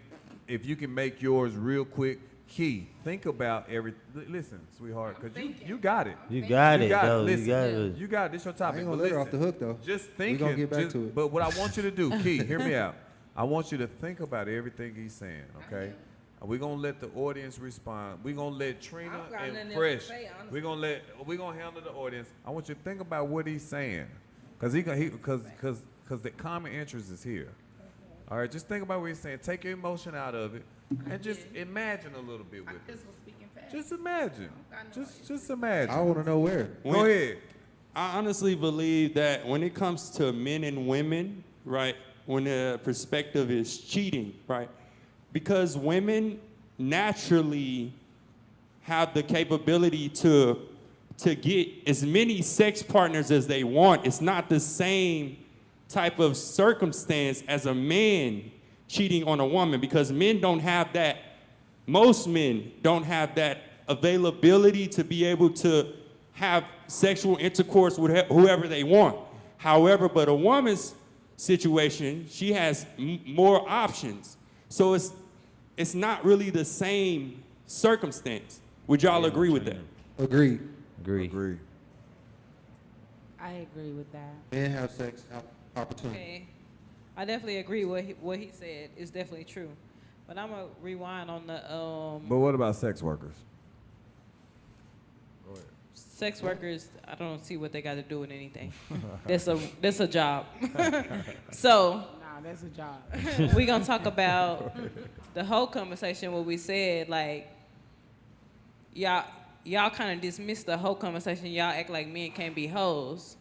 if you can make yours real quick, Key, think about every. Listen, sweetheart, because you got it. You got it, though. Listen, You got it. You got it. This your I topic. ain't gonna but let her listen, off the hook though. Just We thinking. gonna get back to it. But what I want you to do, Key, hear me out. I want you to think about everything he's saying, okay? And we're gonna let the audience respond. We're gonna let Trina and Fresh. We're gonna handle the audience. I want you to think about what he's saying, because the common interest is here. All right, just think about what he's saying. Take your emotion out of it, and just imagine a little bit with it. Just imagine. Just imagine. I want to know where. Go ahead. I honestly believe that when it comes to men and women, right, when the perspective is cheating, right, because women naturally have the capability to get as many sex partners as they want. It's not the same type of circumstance as a man cheating on a woman, because men don't have that. Most men don't have that availability to be able to have sexual intercourse with whoever they want. However, but a woman's situation, she has more options. So it's not really the same circumstance. Would y'all agree with that? Agreed. Agree. I agree with that. Men have sex opportunity. Okay. I definitely agree what he said is definitely true. But I'm going to rewind on the But what about sex workers? sex workers. I don't see what they got to do with anything. That's a job. So Nah, that's a job. we're going to talk about the whole conversation, what we said, like, y'all kind of dismissed the whole conversation. Y'all act like men can't be hoes.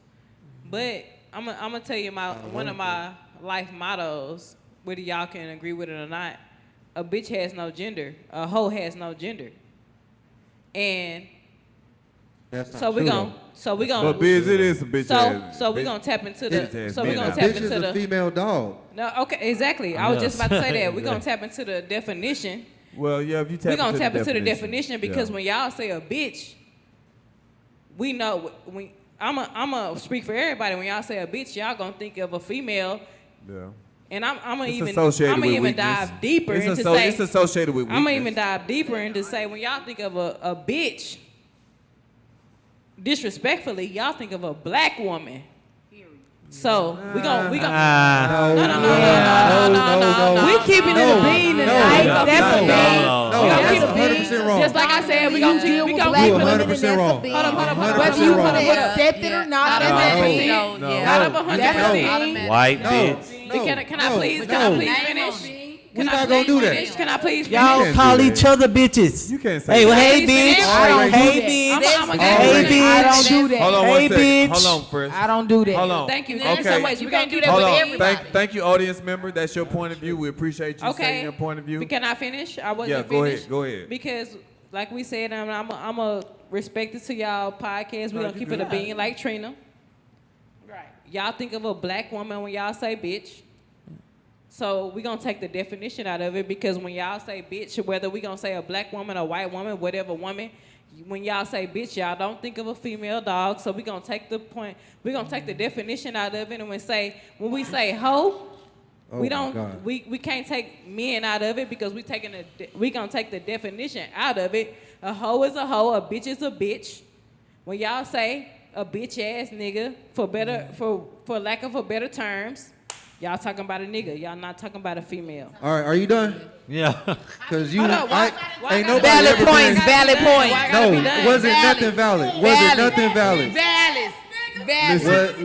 But I'm gonna tell you one of my life mottos, whether y'all can agree with it or not. A bitch has no gender. A hoe has no gender. And That's not so we true, gon' though. so we gon' But biz, it is a bitch ass. so we gonna tap into the bitch ass so we men gonna out tap Bitch is into a the female dog. no okay exactly. I was just about to say that. We gonna tap into the definition. Well, yeah, if you tap We're gonna into tap the into the definition because Yeah. when y'all say a bitch, we know when I'ma speak for everybody. When y'all say a bitch, y'all gonna think of a female, Yeah. and I'm It's even associated with even weakness. dive deeper It's into asso- say it's associated with I'm gonna weakness. even dive deeper into say when y'all think of a bitch, disrespectfully, y'all think of a black woman. So we gon' No. We keeping it a bean tonight. That's a bean. No, that's 100% wrong. Just like I said, we gon' keep You 100% wrong. Hold on. Whether you want to accept it or not, that's a bean. Out of 100%. White bitch. Can I please finish? We're not gonna do that. Can I please Y'all finish? call each other bitches. You can't say Hey, well, that. hey, bitch. I don't do Hey, that. bitch. Hey, bitch. I don't do that. Hold on Hey, one second. bitch. Hold on, first. I don't do that. Hold on. Thank you. Okay. There's so much. You We can't gonna do do that Hold with on. everybody. Thank you, audience member. That's your point of view. We appreciate you saying your point of view. Can I finish? I wasn't Yeah, go finished. ahead. Go ahead. Because, like we said, I'm a respect it to y'all podcast. We're gonna keep it a bean like Trina. Right. Y'all think of a black woman when y'all say bitch. So we're gonna take the definition out of it because when y'all say bitch, whether we gonna say a black woman, a white woman, whatever woman, when y'all say bitch, y'all don't think of a female dog. So we're gonna take the definition out of it and when we say hoe, we don't we can't take men out of it because we gonna take the definition out of it. A hoe is a hoe, a bitch is a bitch. When y'all say a bitch ass nigga for lack of a better terms, y'all talking about a nigga. Y'all not talking about a female. All right, are you done? Yeah. Because you, Hold on, why ain't gotta nobody be ever done? been- Valid point. Why gotta be No, done? was it nothing valid? Was it nothing valid?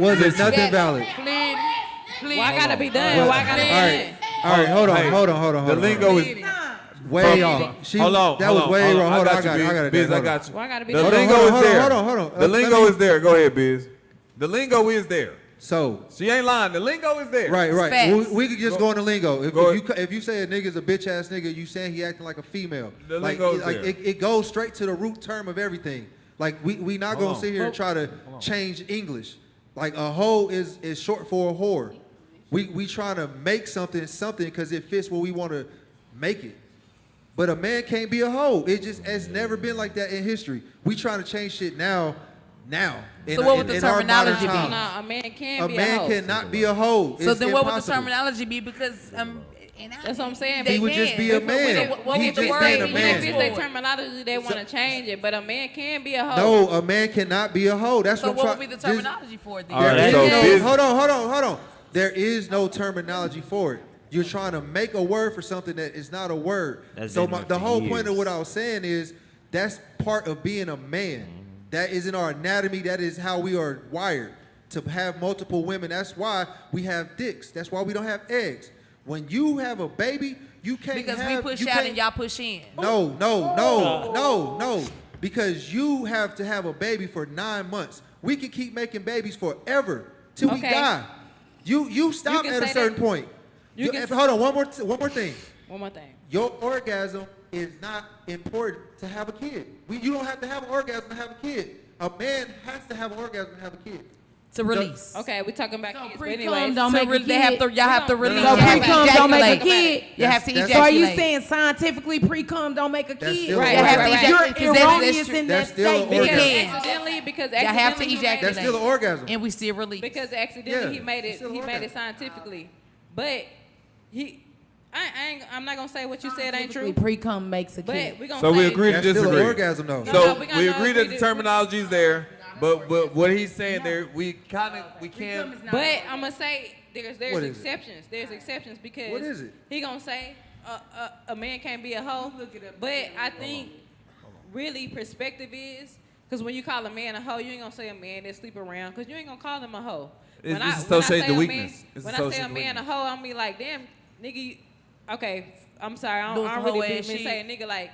Was it nothing valid? Why gotta be done? Why gotta be All right, done? all right, hold Hey, on, hold on. The lingo is way off. Hold on. That was way wrong. Hold on, I got it. Biz, I Hold on. got you. Why gotta be The done? lingo Hold is on, there. hold on. The Let lingo me- is there. Go ahead, Biz. The lingo is there. So, She ain't lying. The lingo is there. right. Facts. We could just go on the lingo. Go If you say a nigga's a bitch ass nigga, you saying he acting like a female. The Like, lingo is like there. it goes straight to the root term of everything. Like we not Hold gonna on. sit here and try to change English. Like a hoe is short for a whore. We trying to make something because it fits what we want to make it. But a man can't be a hoe. It just has never been like that in history. We trying to change shit now. So what would the in our modern terminology be? times. No, a man can A be a man hoe. cannot be a hoe. So It's then what would the impossible. terminology be? Because That's what I'm saying. They He would just be a can. man. What He would the just word being a be? man. If it's their terminology, they want to change it, but a man can be a hoe. No, a man cannot be a hoe. That's So what what I'm would be the trying. terminology for it then? All right, There is so no, biz- hold on. There is no terminology for it. You're trying to make a word for something that is not a word. That's So been there the for whole point of years. what I was saying is that's part of being a man. That is in our anatomy. That is how we are wired to have multiple women. That's why we have dicks. That's why we don't have eggs. When you have a baby, you can't Because have, we push you out can't- and y'all push in. No. Because you have to have a baby for 9 months. We can keep making babies forever till we Okay. die. You stop can at a say certain that. point. You can say- Hold on, one more thing. One more thing. Your orgasm is not important to have a kid. You don't have to have an orgasm to have a kid. A man has to have an orgasm to have a kid. To release. Okay, we talking about kids, but pre-cum anyways. don't make a They have to. kid. Y'all have to release. no, So no. pre-cum don't make a Ejaculate. kid. You have to That's- So are you ejaculate. saying scientifically pre-cum don't make a That's kid? still Right, an right, orgasm. right, right. You're Because that's erroneous true. in That's that still an statement. Because orgasm. because Y'all have to accidentally he made ejaculate. That's still an orgasm. And we still release. Because accidentally Yeah, he made it's it. still He an made it orgasm. scientifically, but I'm not gonna say what you said ain't true. Scientifically, pre-cum makes a But kid. we gonna So we say, agree to That's still an disagree. orgasm though. No, So we gotta we know agree if that we the do- terminology is there, but what he's saying there, we can't. But I'm gonna say there's What is it? exceptions. There's exceptions because What is it? he gonna say a man can't be a hoe. But I think really perspective is because when you call a man a hoe, you ain't gonna say a man that sleep around because you ain't gonna call him a hoe. It's When I associated say to a weakness. man- It's when I say a associated to man a weakness. hoe, I'm be like, damn, nigga. Okay, I'm sorry. I Doing don't some really hoe be ass shit. saying nigga like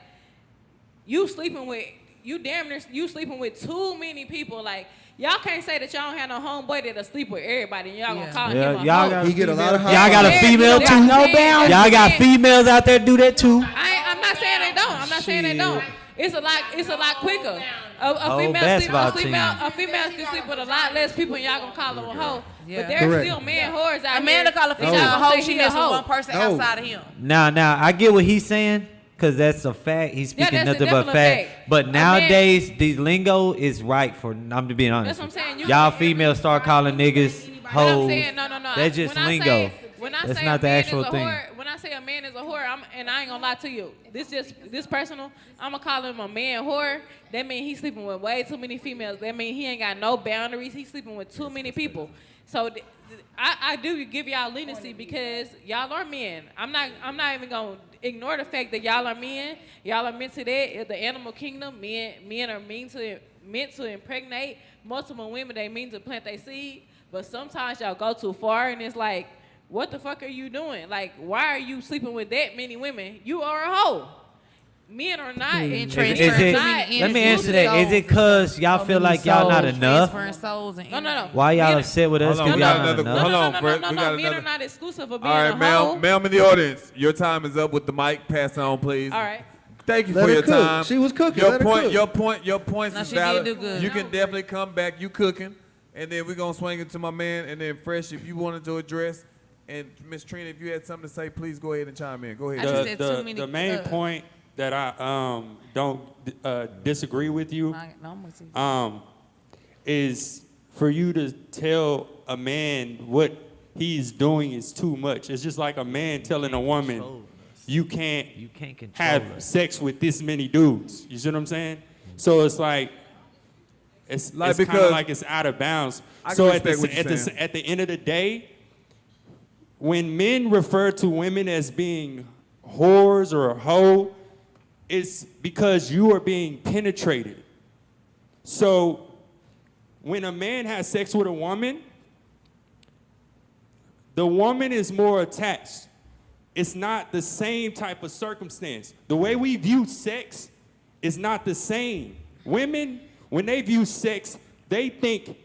you sleeping with you sleeping with too many people. Like y'all can't say that y'all don't have no homeboy that'll sleep with everybody and y'all gonna call Yeah, him a y'all hoe. got He get a lot of Y'all got a high female There's too. no boundaries. Y'all got females out there do that too. I'm not saying they don't. I'm not saying they don't. It's a lot quicker. A Oh, female basketball sleep, team. a female can sleep with a lot less people, and y'all gonna call them a hoe. Yeah. But there's Correct. still man whores out A man here. to call a that female y'all a gonna hoe, say she he a mess with hoe. one person No. outside of him. Now, I get what he's saying, because that's a fact. He's Yeah, speaking that's a nothing but definite fact. fact. But A nowadays, the lingo is right for, I'm being honest. That's what I'm saying. Y'all females start calling niggas But I'm hoes. saying no. That's just When I lingo. say- When I That's say not a the man actual is a thing. whore, when I say a man is a whore, I ain't gonna lie to you. This personal. I'm gonna call him a man whore. That means he's sleeping with way too many females. That means he ain't got no boundaries. He's sleeping with too many people. So I do give y'all leniency because y'all are men. I'm not even gonna ignore the fact that y'all are men. Y'all are meant to that. The animal kingdom, men are meant to impregnate multiple women. They mean to plant their seed. But sometimes y'all go too far, and it's like, what the fuck are you doing? Like, why are you sleeping with that many women? You are a hoe. Men are not. Let me answer that. Is it because y'all feel like y'all not enough? No. Why y'all upset with us? Hold on, No. Men are not exclusive of being a hoe. Ma'am in the audience, your time is up with the mic. Pass it on, please. All right. Thank you for your time. She was cooking. Your points No, is she did valid. do good. You can definitely come back. You cooking, and then we're gonna swing it to my man, and then Fresh, if you wanted to address, and Miss Trina, if you had something to say, please go ahead and chime in. Go ahead. The main point that I don't disagree with you is for you to tell a man what he's doing is too much. It's just like a man telling a woman, you can't have sex with this many dudes. You see what I'm saying? So it's like, it's kind of like it's out of bounds. So at the end of the day, when men refer to women as being whores or a hoe, it's because you are being penetrated. So when a man has sex with a woman, the woman is more attached. It's not the same type of circumstance. The way we view sex is not the same. Women, when they view sex, they think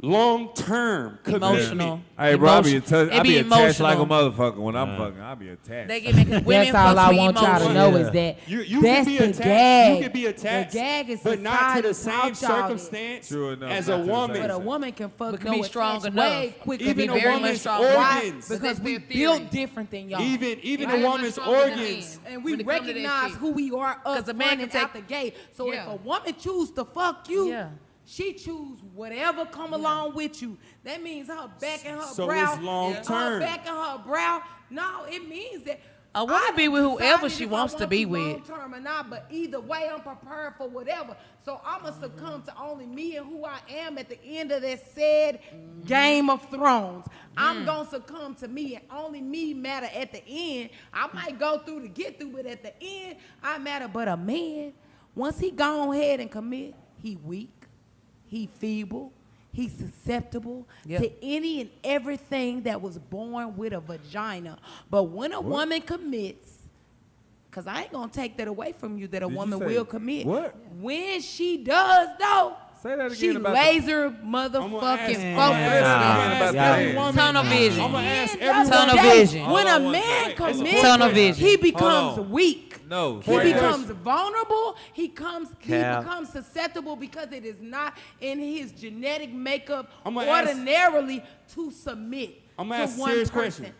long-term commitment. Hey, bro, I be attached like a motherfucker when I'm fucking. I be attached. They get women. That's all I want y'all to know is that You that's can be the attached. gag. You can be attached, The gag is but not to the society same taught y'all circumstance True enough, as not a to the woman. same But a woman can fuck But can be strong attached enough. way quicker. Even be a very much woman's strong. Why? organs. Because we their theory. built different than y'all. Even Very a much woman's stronger than organs. men. And we When it come to that recognize shit. who we are up 'Cause a man front can and take- out the gate. So Yeah. if a woman choose to fuck you, Yeah. she choose whatever come along with you. That means her back and her So brow. it's long Her term. back and her brow. No, it means that A woman I be with whoever decided she if wants I to want be with. long term or not, but either way, I'm prepared for whatever. So I'ma succumb to only me and who I am at the end of that said Game of Thrones. I'm gonna succumb to me, and only me matter at the end. I might go through to get through, but at the end, I matter. But a man, once he go ahead and commit, he weak, he feeble, he's susceptible to any and everything that was born with a vagina. But when a woman commits, because I ain't going to take that away from you that a Did you woman say will commit. what? When she does, though, Say that again she about laser ask- motherfucking Nah, focus. y'all- Tunnel vision. I'm gonna ask At the end of Tunnel the day, vision. When Hold a on one man second. commits, Tunnel vision. he becomes Hold on. weak. No. He becomes vulnerable. He Cap. becomes susceptible because it is not in his genetic makeup I'm gonna ask- ordinarily to submit I'm to gonna ask one serious person. question.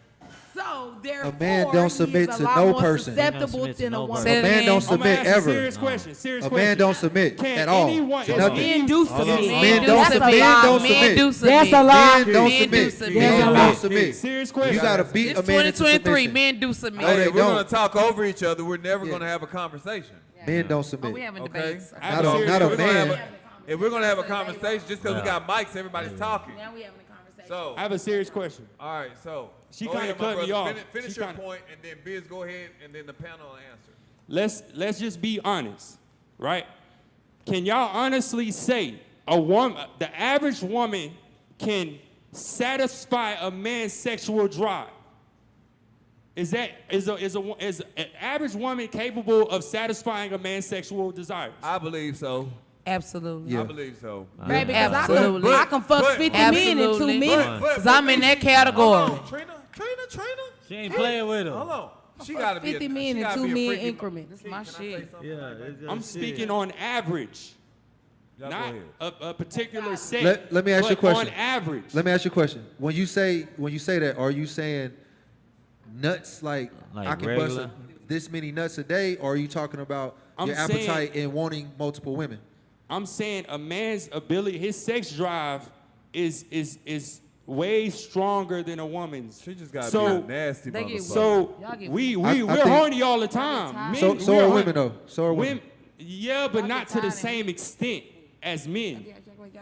So therefore, man don't submit he is to a lot no more person. susceptible He don't submit to than a nobody. woman. Say it A man again. don't I'm gonna submit ask a ever. serious question. Serious A question. man don't submit Can at all anyone- to is nothing. Men do Hold on. submit. Men don't That's a submit. lie. Men don't Men submit. do submit. That's a lie. Men don't Men do submit. submit. Men That's a don't lie. submit. Serious You question. gotta beat It's a man into 2023. submission. Men do submit. No, they Hey, we're don't. gonna talk over each other. We're never Yeah. gonna have a conversation. Men don't Oh, submit. we having Okay. debates. I have Not a, serious not a We're gonna have man. if we're gonna have a conversation, just because we got mics, everybody's talking. Now we having a conversation. So, I have a serious question. all right. So She go kinda ahead, my cut me brother. off. Finish She your kinda- point, and then Biz, go ahead, and then the panel will answer. Let's just be honest, right? Can y'all honestly say the average woman can satisfy a man's sexual drive? Is an average woman capable of satisfying a man's sexual desires? I believe so. Absolutely. Yeah. I believe so. Baby, because Absolutely. I can fuck But- 50 men in 2 Absolutely. minutes. Because I'm in that category. Hold on, Trina. She ain't playing with him. Hold on. She gotta be 50 a, men she in gotta 2 be a minute freaky- increments. That's my Can I say shit. something? Yeah, I'm speaking on average, Y'all go not ahead. a particular set. Let me ask you a but question. On average, Let me ask you a question. When you say that, are you saying nuts like Like I can regular? bust this many nuts a day, or are you talking about I'm your saying- appetite and wanting multiple women? I'm saying a man's ability, his sex drive is way stronger than a woman's. She just gotta So- be a nasty They get motherfucker. So Y'all get we're think- horny all the time. So Men, so we're are horny. women though. So are women. Yeah, but Y'all not get to the tired and same extent as men.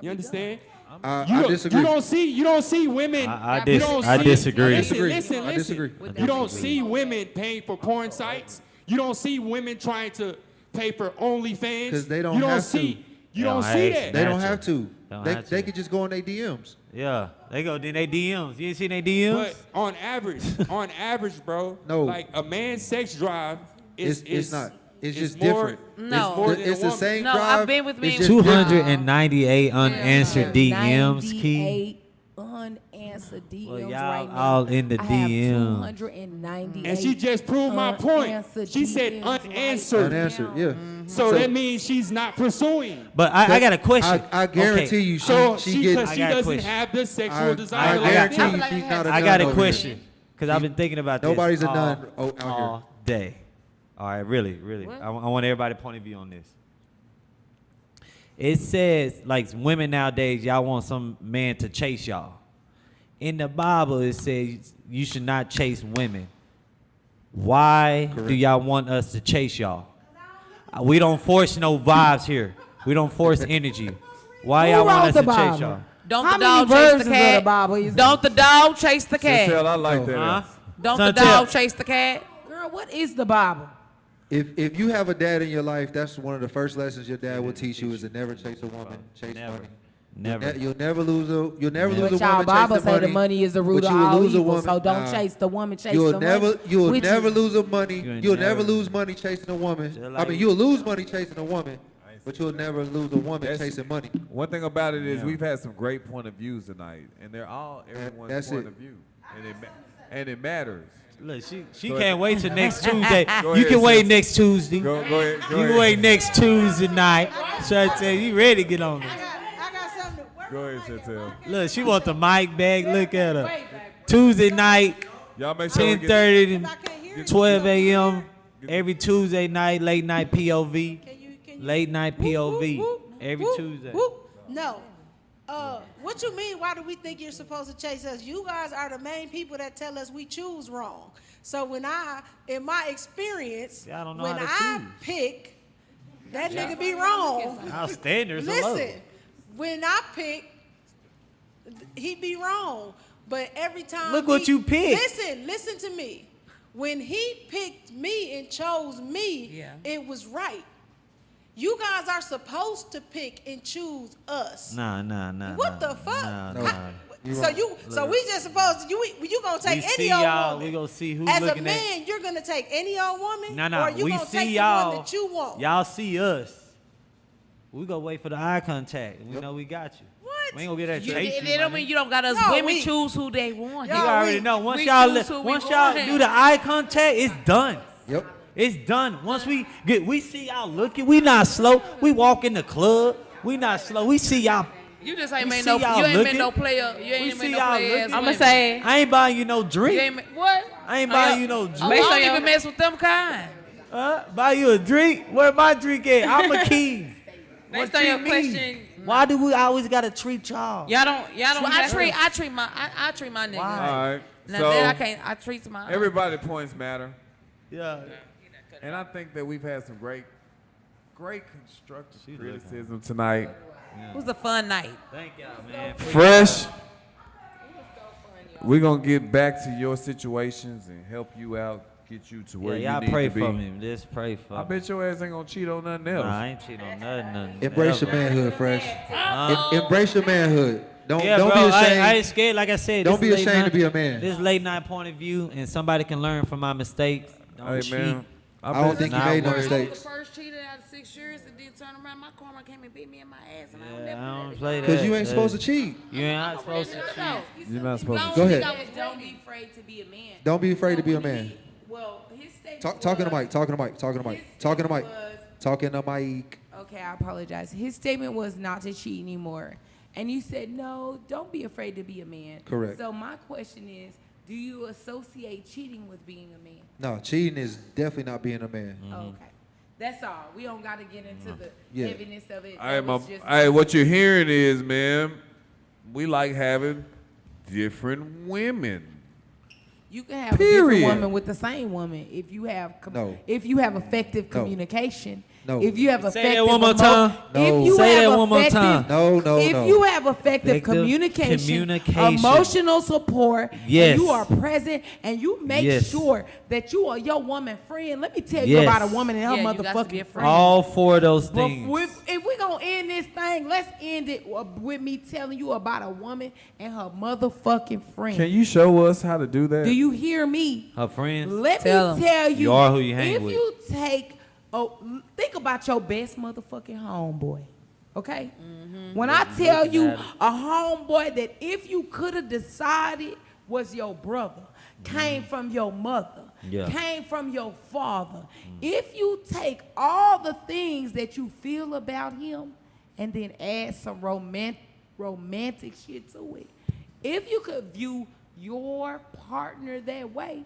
You understand? I disagree. You don't see women. I you don't I see- disagree. Listen. I disagree. You don't see women paying for porn sites. You don't see women trying to pay for OnlyFans. 'Cause they don't you don't have see, to. You They don't don't see have that. They don't Natural. have to. Don't They have they to. could just go on their DMs. Yeah, they go in they DMs. You ain't seen they DMs? But on average, bro, No. like a man's sex drive It's not. It's just more, different. No. It's more than It's a the woman. same No, drive. I've been with men it's with just different. 298 unanswered DMs, Key. 98 unanswered DMs Well, y'all right now. all in the I have DM. 298 And she just proved my point. unanswered She said DMs right unanswered. Unanswered. now. Yeah. So that means she's not pursuing. But I got a question. I guarantee Okay, you, So she she gets. because she I got a doesn't question. have the sexual I desire. guarantee I you, feel like she's I not a I nun got a over question because I've been thinking about this. Nobody's a all, nun out here. all day. All right, really. What? I want everybody's point of view on this. It says, like, women nowadays, y'all want some man to chase y'all. In the Bible, it says you should not chase women. Why do y'all want us to chase y'all? We don't force no vibes here. We don't force energy. Why Who y'all want wrote us the to chase Bible? y'all? Don't How the many dog chase verses the of cat? the Bible is Don't the dog chase the cat? Chantel, I like that. Huh? answer. Don't the Chantel. dog chase the cat? Girl, what is the Bible? If you have a dad in your life, that's one of the first lessons your dad will teach you is to never chase a woman, chase Never. money. Never. You'll never lose a But woman y'all Bible chasing say the money is the root but of you will all lose a evil, woman. so don't Nah. chase the woman, chase You'll the never money. you'll Which never is- lose a money. You'll You'll never never- lose money chasing a woman. Just I like- mean, you'll lose money chasing a woman, but you'll never lose a woman That's- chasing money. One thing about it is Yeah. we've had some great point of views tonight, and they're all everyone's that's point it. of view, and it matters. Look, she Go can't ahead. wait till next Tuesday. Go You ahead, can wait sis. next Tuesday. Go ahead. Go You ahead. can wait next Tuesday night. Chantel, you ready to get on it? I got something to Go ahead, Chantel. Look, she want the mic back. Look at her. Tuesday night, Y'all make sure we get 10:30 I can't hear to you. 12 a.m. Every Tuesday night, late night POV. Can you Late night POV. whoop, Every whoop, Tuesday. whoop. No. What you mean? Why do we think you're supposed to chase us? You guys are the main people that tell us we choose wrong. So in my experience, See, I don't know when how to I choose. pick, that nigga be wrong. Our standards are low. Listen, when I pick, he be wrong. But every time Look what you picked. Listen to me. When he picked me and chose me, Yeah. it was right. You guys are supposed to pick and choose us. Nah. What the fuck? Nah, No. nah. So we just supposed to, you gonna take We see any old y'all. woman. We gonna see who's As a looking man, you're gonna take any old woman, at. Nah. or you We gonna see take the y'all. one that you want. Y'all see us. We gonna wait for the eye contact. We know we got you. What? We ain't gonna get that You, chase. it don't mean you don't got us No, women we- choose who they want. Y'all You already know. we choose who we Once y'all want. do the eye contact, it's done. Yep. It's done. Once we see y'all looking, we not slow. We walk in the club. We not slow. We see y'all. You just ain't We made see no. y'all You ain't looking. been no player. You We ain't see been no y'all player. looking. ass I'ma women. say, I ain't buying you no You drink. ain't what? I ain't buying you no drink. I Based on don't your- even mess with them kind. Buy you a drink? Where my drink at? I'm a king. based What on your you mean? question, Why do we always gotta treat y'all? y'all don't Well, I have treat my nigga. All right. Now So that I can't. I treat my. everybody points matter, Yeah. and I think that we've had some great constructive She's criticism tonight. It was a fun night. Thank y'all, man. Fresh. We're gonna get back to your situations and help you out, get you to where Yeah, y'all you need pray to be. for me. Just pray for I me. bet your ass ain't gonna cheat on nothing else. Nah, I ain't cheating on nothing. Embrace your ever. manhood, Fresh. Embrace your manhood. Don't Yeah, don't bro, be ashamed. I ain't scared. Like I said, Don't this be is late ashamed night- to be a man. This late night point of view, and somebody can learn from my mistakes. Don't Hey cheat. man, I don't bet- think you Nah, made no word. mistakes. The first cheater out of 6 years, and then turn around. My karma came and beat me in my ass, and I don't Yeah, never I let don't it play go. that. Because you ain't supposed to cheat. You ain't not supposed to cheat. You're not supposed to. Go ahead. Don't be afraid to be a man. Don't be afraid to be a man. Well, his statement Talking to was- Mike. Talking to Mike. Talking to Mike. Talking to Mike. Talking to Mike. Okay, I apologize. His statement was not to cheat anymore. And you said, no, don't be afraid to be a man. Correct. So my question is, do you associate cheating with being a man? No, cheating is definitely not being a man. Okay. That's all. We don't got to get into the Yeah. heaviness of it. All right, That was just- hey, what you're hearing is, man, we like having different women. You can have a Period. different woman with the same woman if you have No. if you have effective No. communication. No. If you have Say effective that one more time. No. If you Say have that one more effective- time. No. If you have effective communication, emotional support, Yes. and you are present, and you make Yes. sure that you are your woman friend. Let me tell you Yes. about a woman and her Yeah, you got to be a motherfucking friend. friend. All four of those But things. if we're going to end this thing, let's end it with me telling you about a woman and her motherfucking friend. Can you show us how to do that? Do you hear me? Her friends. Let Tell 'em. me tell you. You are who you hang if with. you take, think about your best motherfucking homeboy, okay? When I tell you a homeboy that if you could have decided was your brother, came from your mother, Yeah. came from your father, if you take all the things that you feel about him and then add some romantic shit to it, if you could view your partner that way,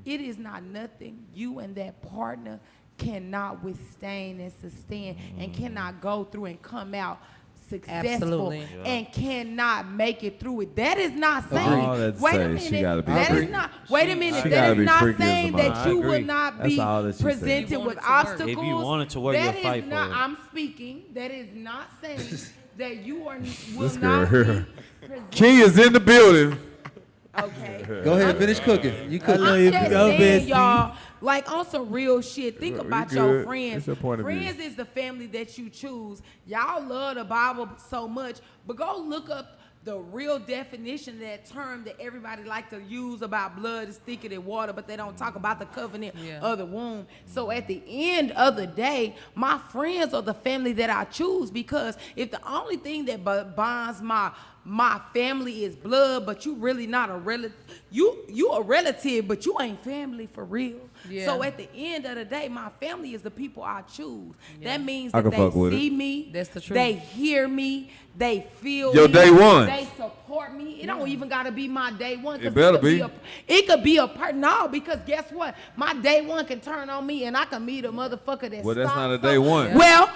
it is not nothing you and that partner cannot withstand and sustain and cannot go through and come out successful Absolutely. and cannot make it through it. That is not saying, All that to wait a say, minute, she gotta be that is freaky. not, wait a minute, She that gotta is be not freaky as a saying mother. that I you agree. will not That's be all that she said. presented You with want it to work. obstacles. If you want it to work, That you'll is fight not, for it. I'm speaking, that is not saying that you are, will This not girl. be presented. Key is in the building. Okay. Go ahead and finish cooking. You cook. I'm just Go, saying, bestie. y'all, like on some real shit. Think You about your good. friends. It's your point of view. Friends is the family that you choose. Y'all love the Bible so much, but go look up the real definition of that term that everybody like to use about blood is thicker than water, but they don't talk about the covenant of the womb. So at the end of the day, my friends are the family that I choose, because if the only thing that bonds my family is blood, but you really not a relative. You a relative, but you ain't family for real. Yeah. So at the end of the day, my family is the people I choose. Yeah. That means I that can fuck they with see it. me. That's the truth. They hear me. They feel Your me. day one. They support me. It don't even gotta be my day one. 'Cause It better could be. It could be a part. No, because guess what? My day one can turn on me, and I can meet a motherfucker that's. Well, that's stopped not a day one. Well.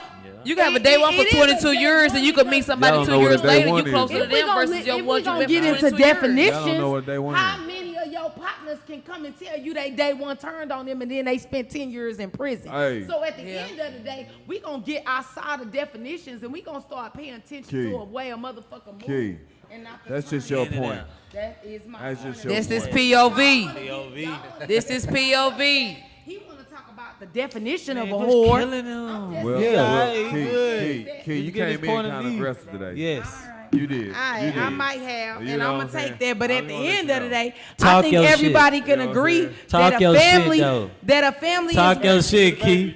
You can have a day one for It is a 22 day years, one and you could meet because- somebody Y'all 2 know what a years day later, one you closer is. to them versus your if one we you gonna been get for into 22 years. definitions, Y'all don't know what day one how is. many of your partners can come and tell you they day one turned on them and then they spent 10 years in prison? Hey. So at the end of the day, we gonna get outside of definitions and we gonna start paying attention Key. to a way a motherfucker moves. Key. And not the That's just turn. your Hand it point. out. That is my That's point just of your This view. is point. POV. P.O.V. This is POV. He wanna talk about the definition of a Man, whore. just killing them. Well, Yeah, well, hey, Key, good. Key, you You get his came in point of kind of view. aggressive today. Yes. You did. All right, You did. I might have, You and know I'm what gonna I'm take saying? that. But I at the just wanna end let of you the know. day, I Talk think your shit. everybody can You know what I'm agree saying? Talk that your a shit, family, though. that a family Talk is. your shit, Key.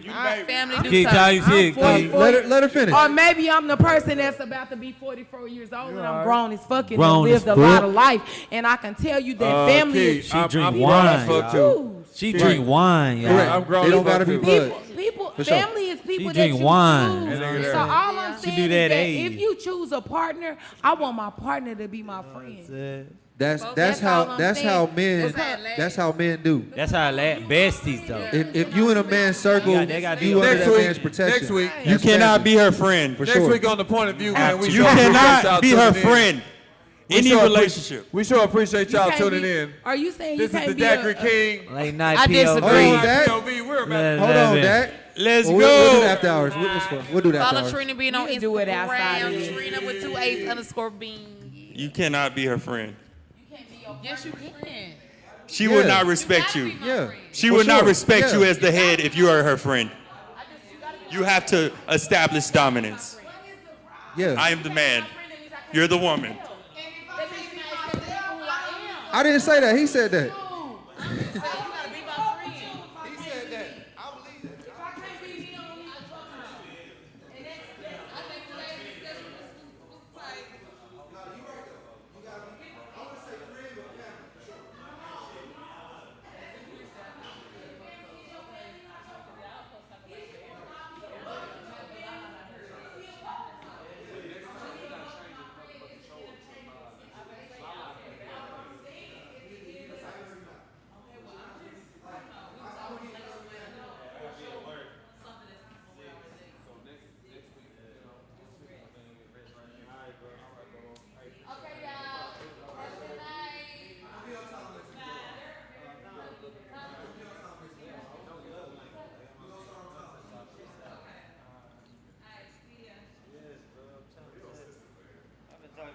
Family do Key, talk. talk your shit, I'm Key. 44. Let her finish. Or maybe I'm the person that's about to be 44 years old and I'm grown as fucking Grown and lived as a lot fuck. of life. And I can tell you that family Key, is. She drink I'm wine, grown as fuck, y'all. too. She Key. drink wine, y'all. Correct. I'm grown They don't as fuck, gotta be too. blood. People, For sure. family is people that drink you wine. choose. That nigga So there. all I'm She saying do is that that age. if you choose a partner, I want my partner to be my friend. That's That's all how I'm that's saying. how men What's that, last? that's how men do. That's how besties, though. If you in a man's circle, They gotta be you under Next that week, man's protection. next week, You That's cannot family. be her friend. For next sure. week on the point of view, man. We You sure appreciate y'all cannot be her tuning in. friend. We Any sure relationship. We sure appreciate You y'all can't tuning be- in. Are you saying This you is can't the be Daiquiri King. Late night I POV. disagree. Hold on, Dak. POV, we're about Hold on, Dak. Let's We'll do the go. after hours. We'll do the after Follow hours. Trina Bean on You can do it outside of Instagram. this. Trina with 2 A's _ Bean. You cannot be her friend. Yes, you can. She would Yeah. not respect you. Yeah. She For would not sure. respect Yeah. you as the head if you are her friend. You have to establish dominance. Yeah. I am the man. You're the woman. I didn't say that. He said that.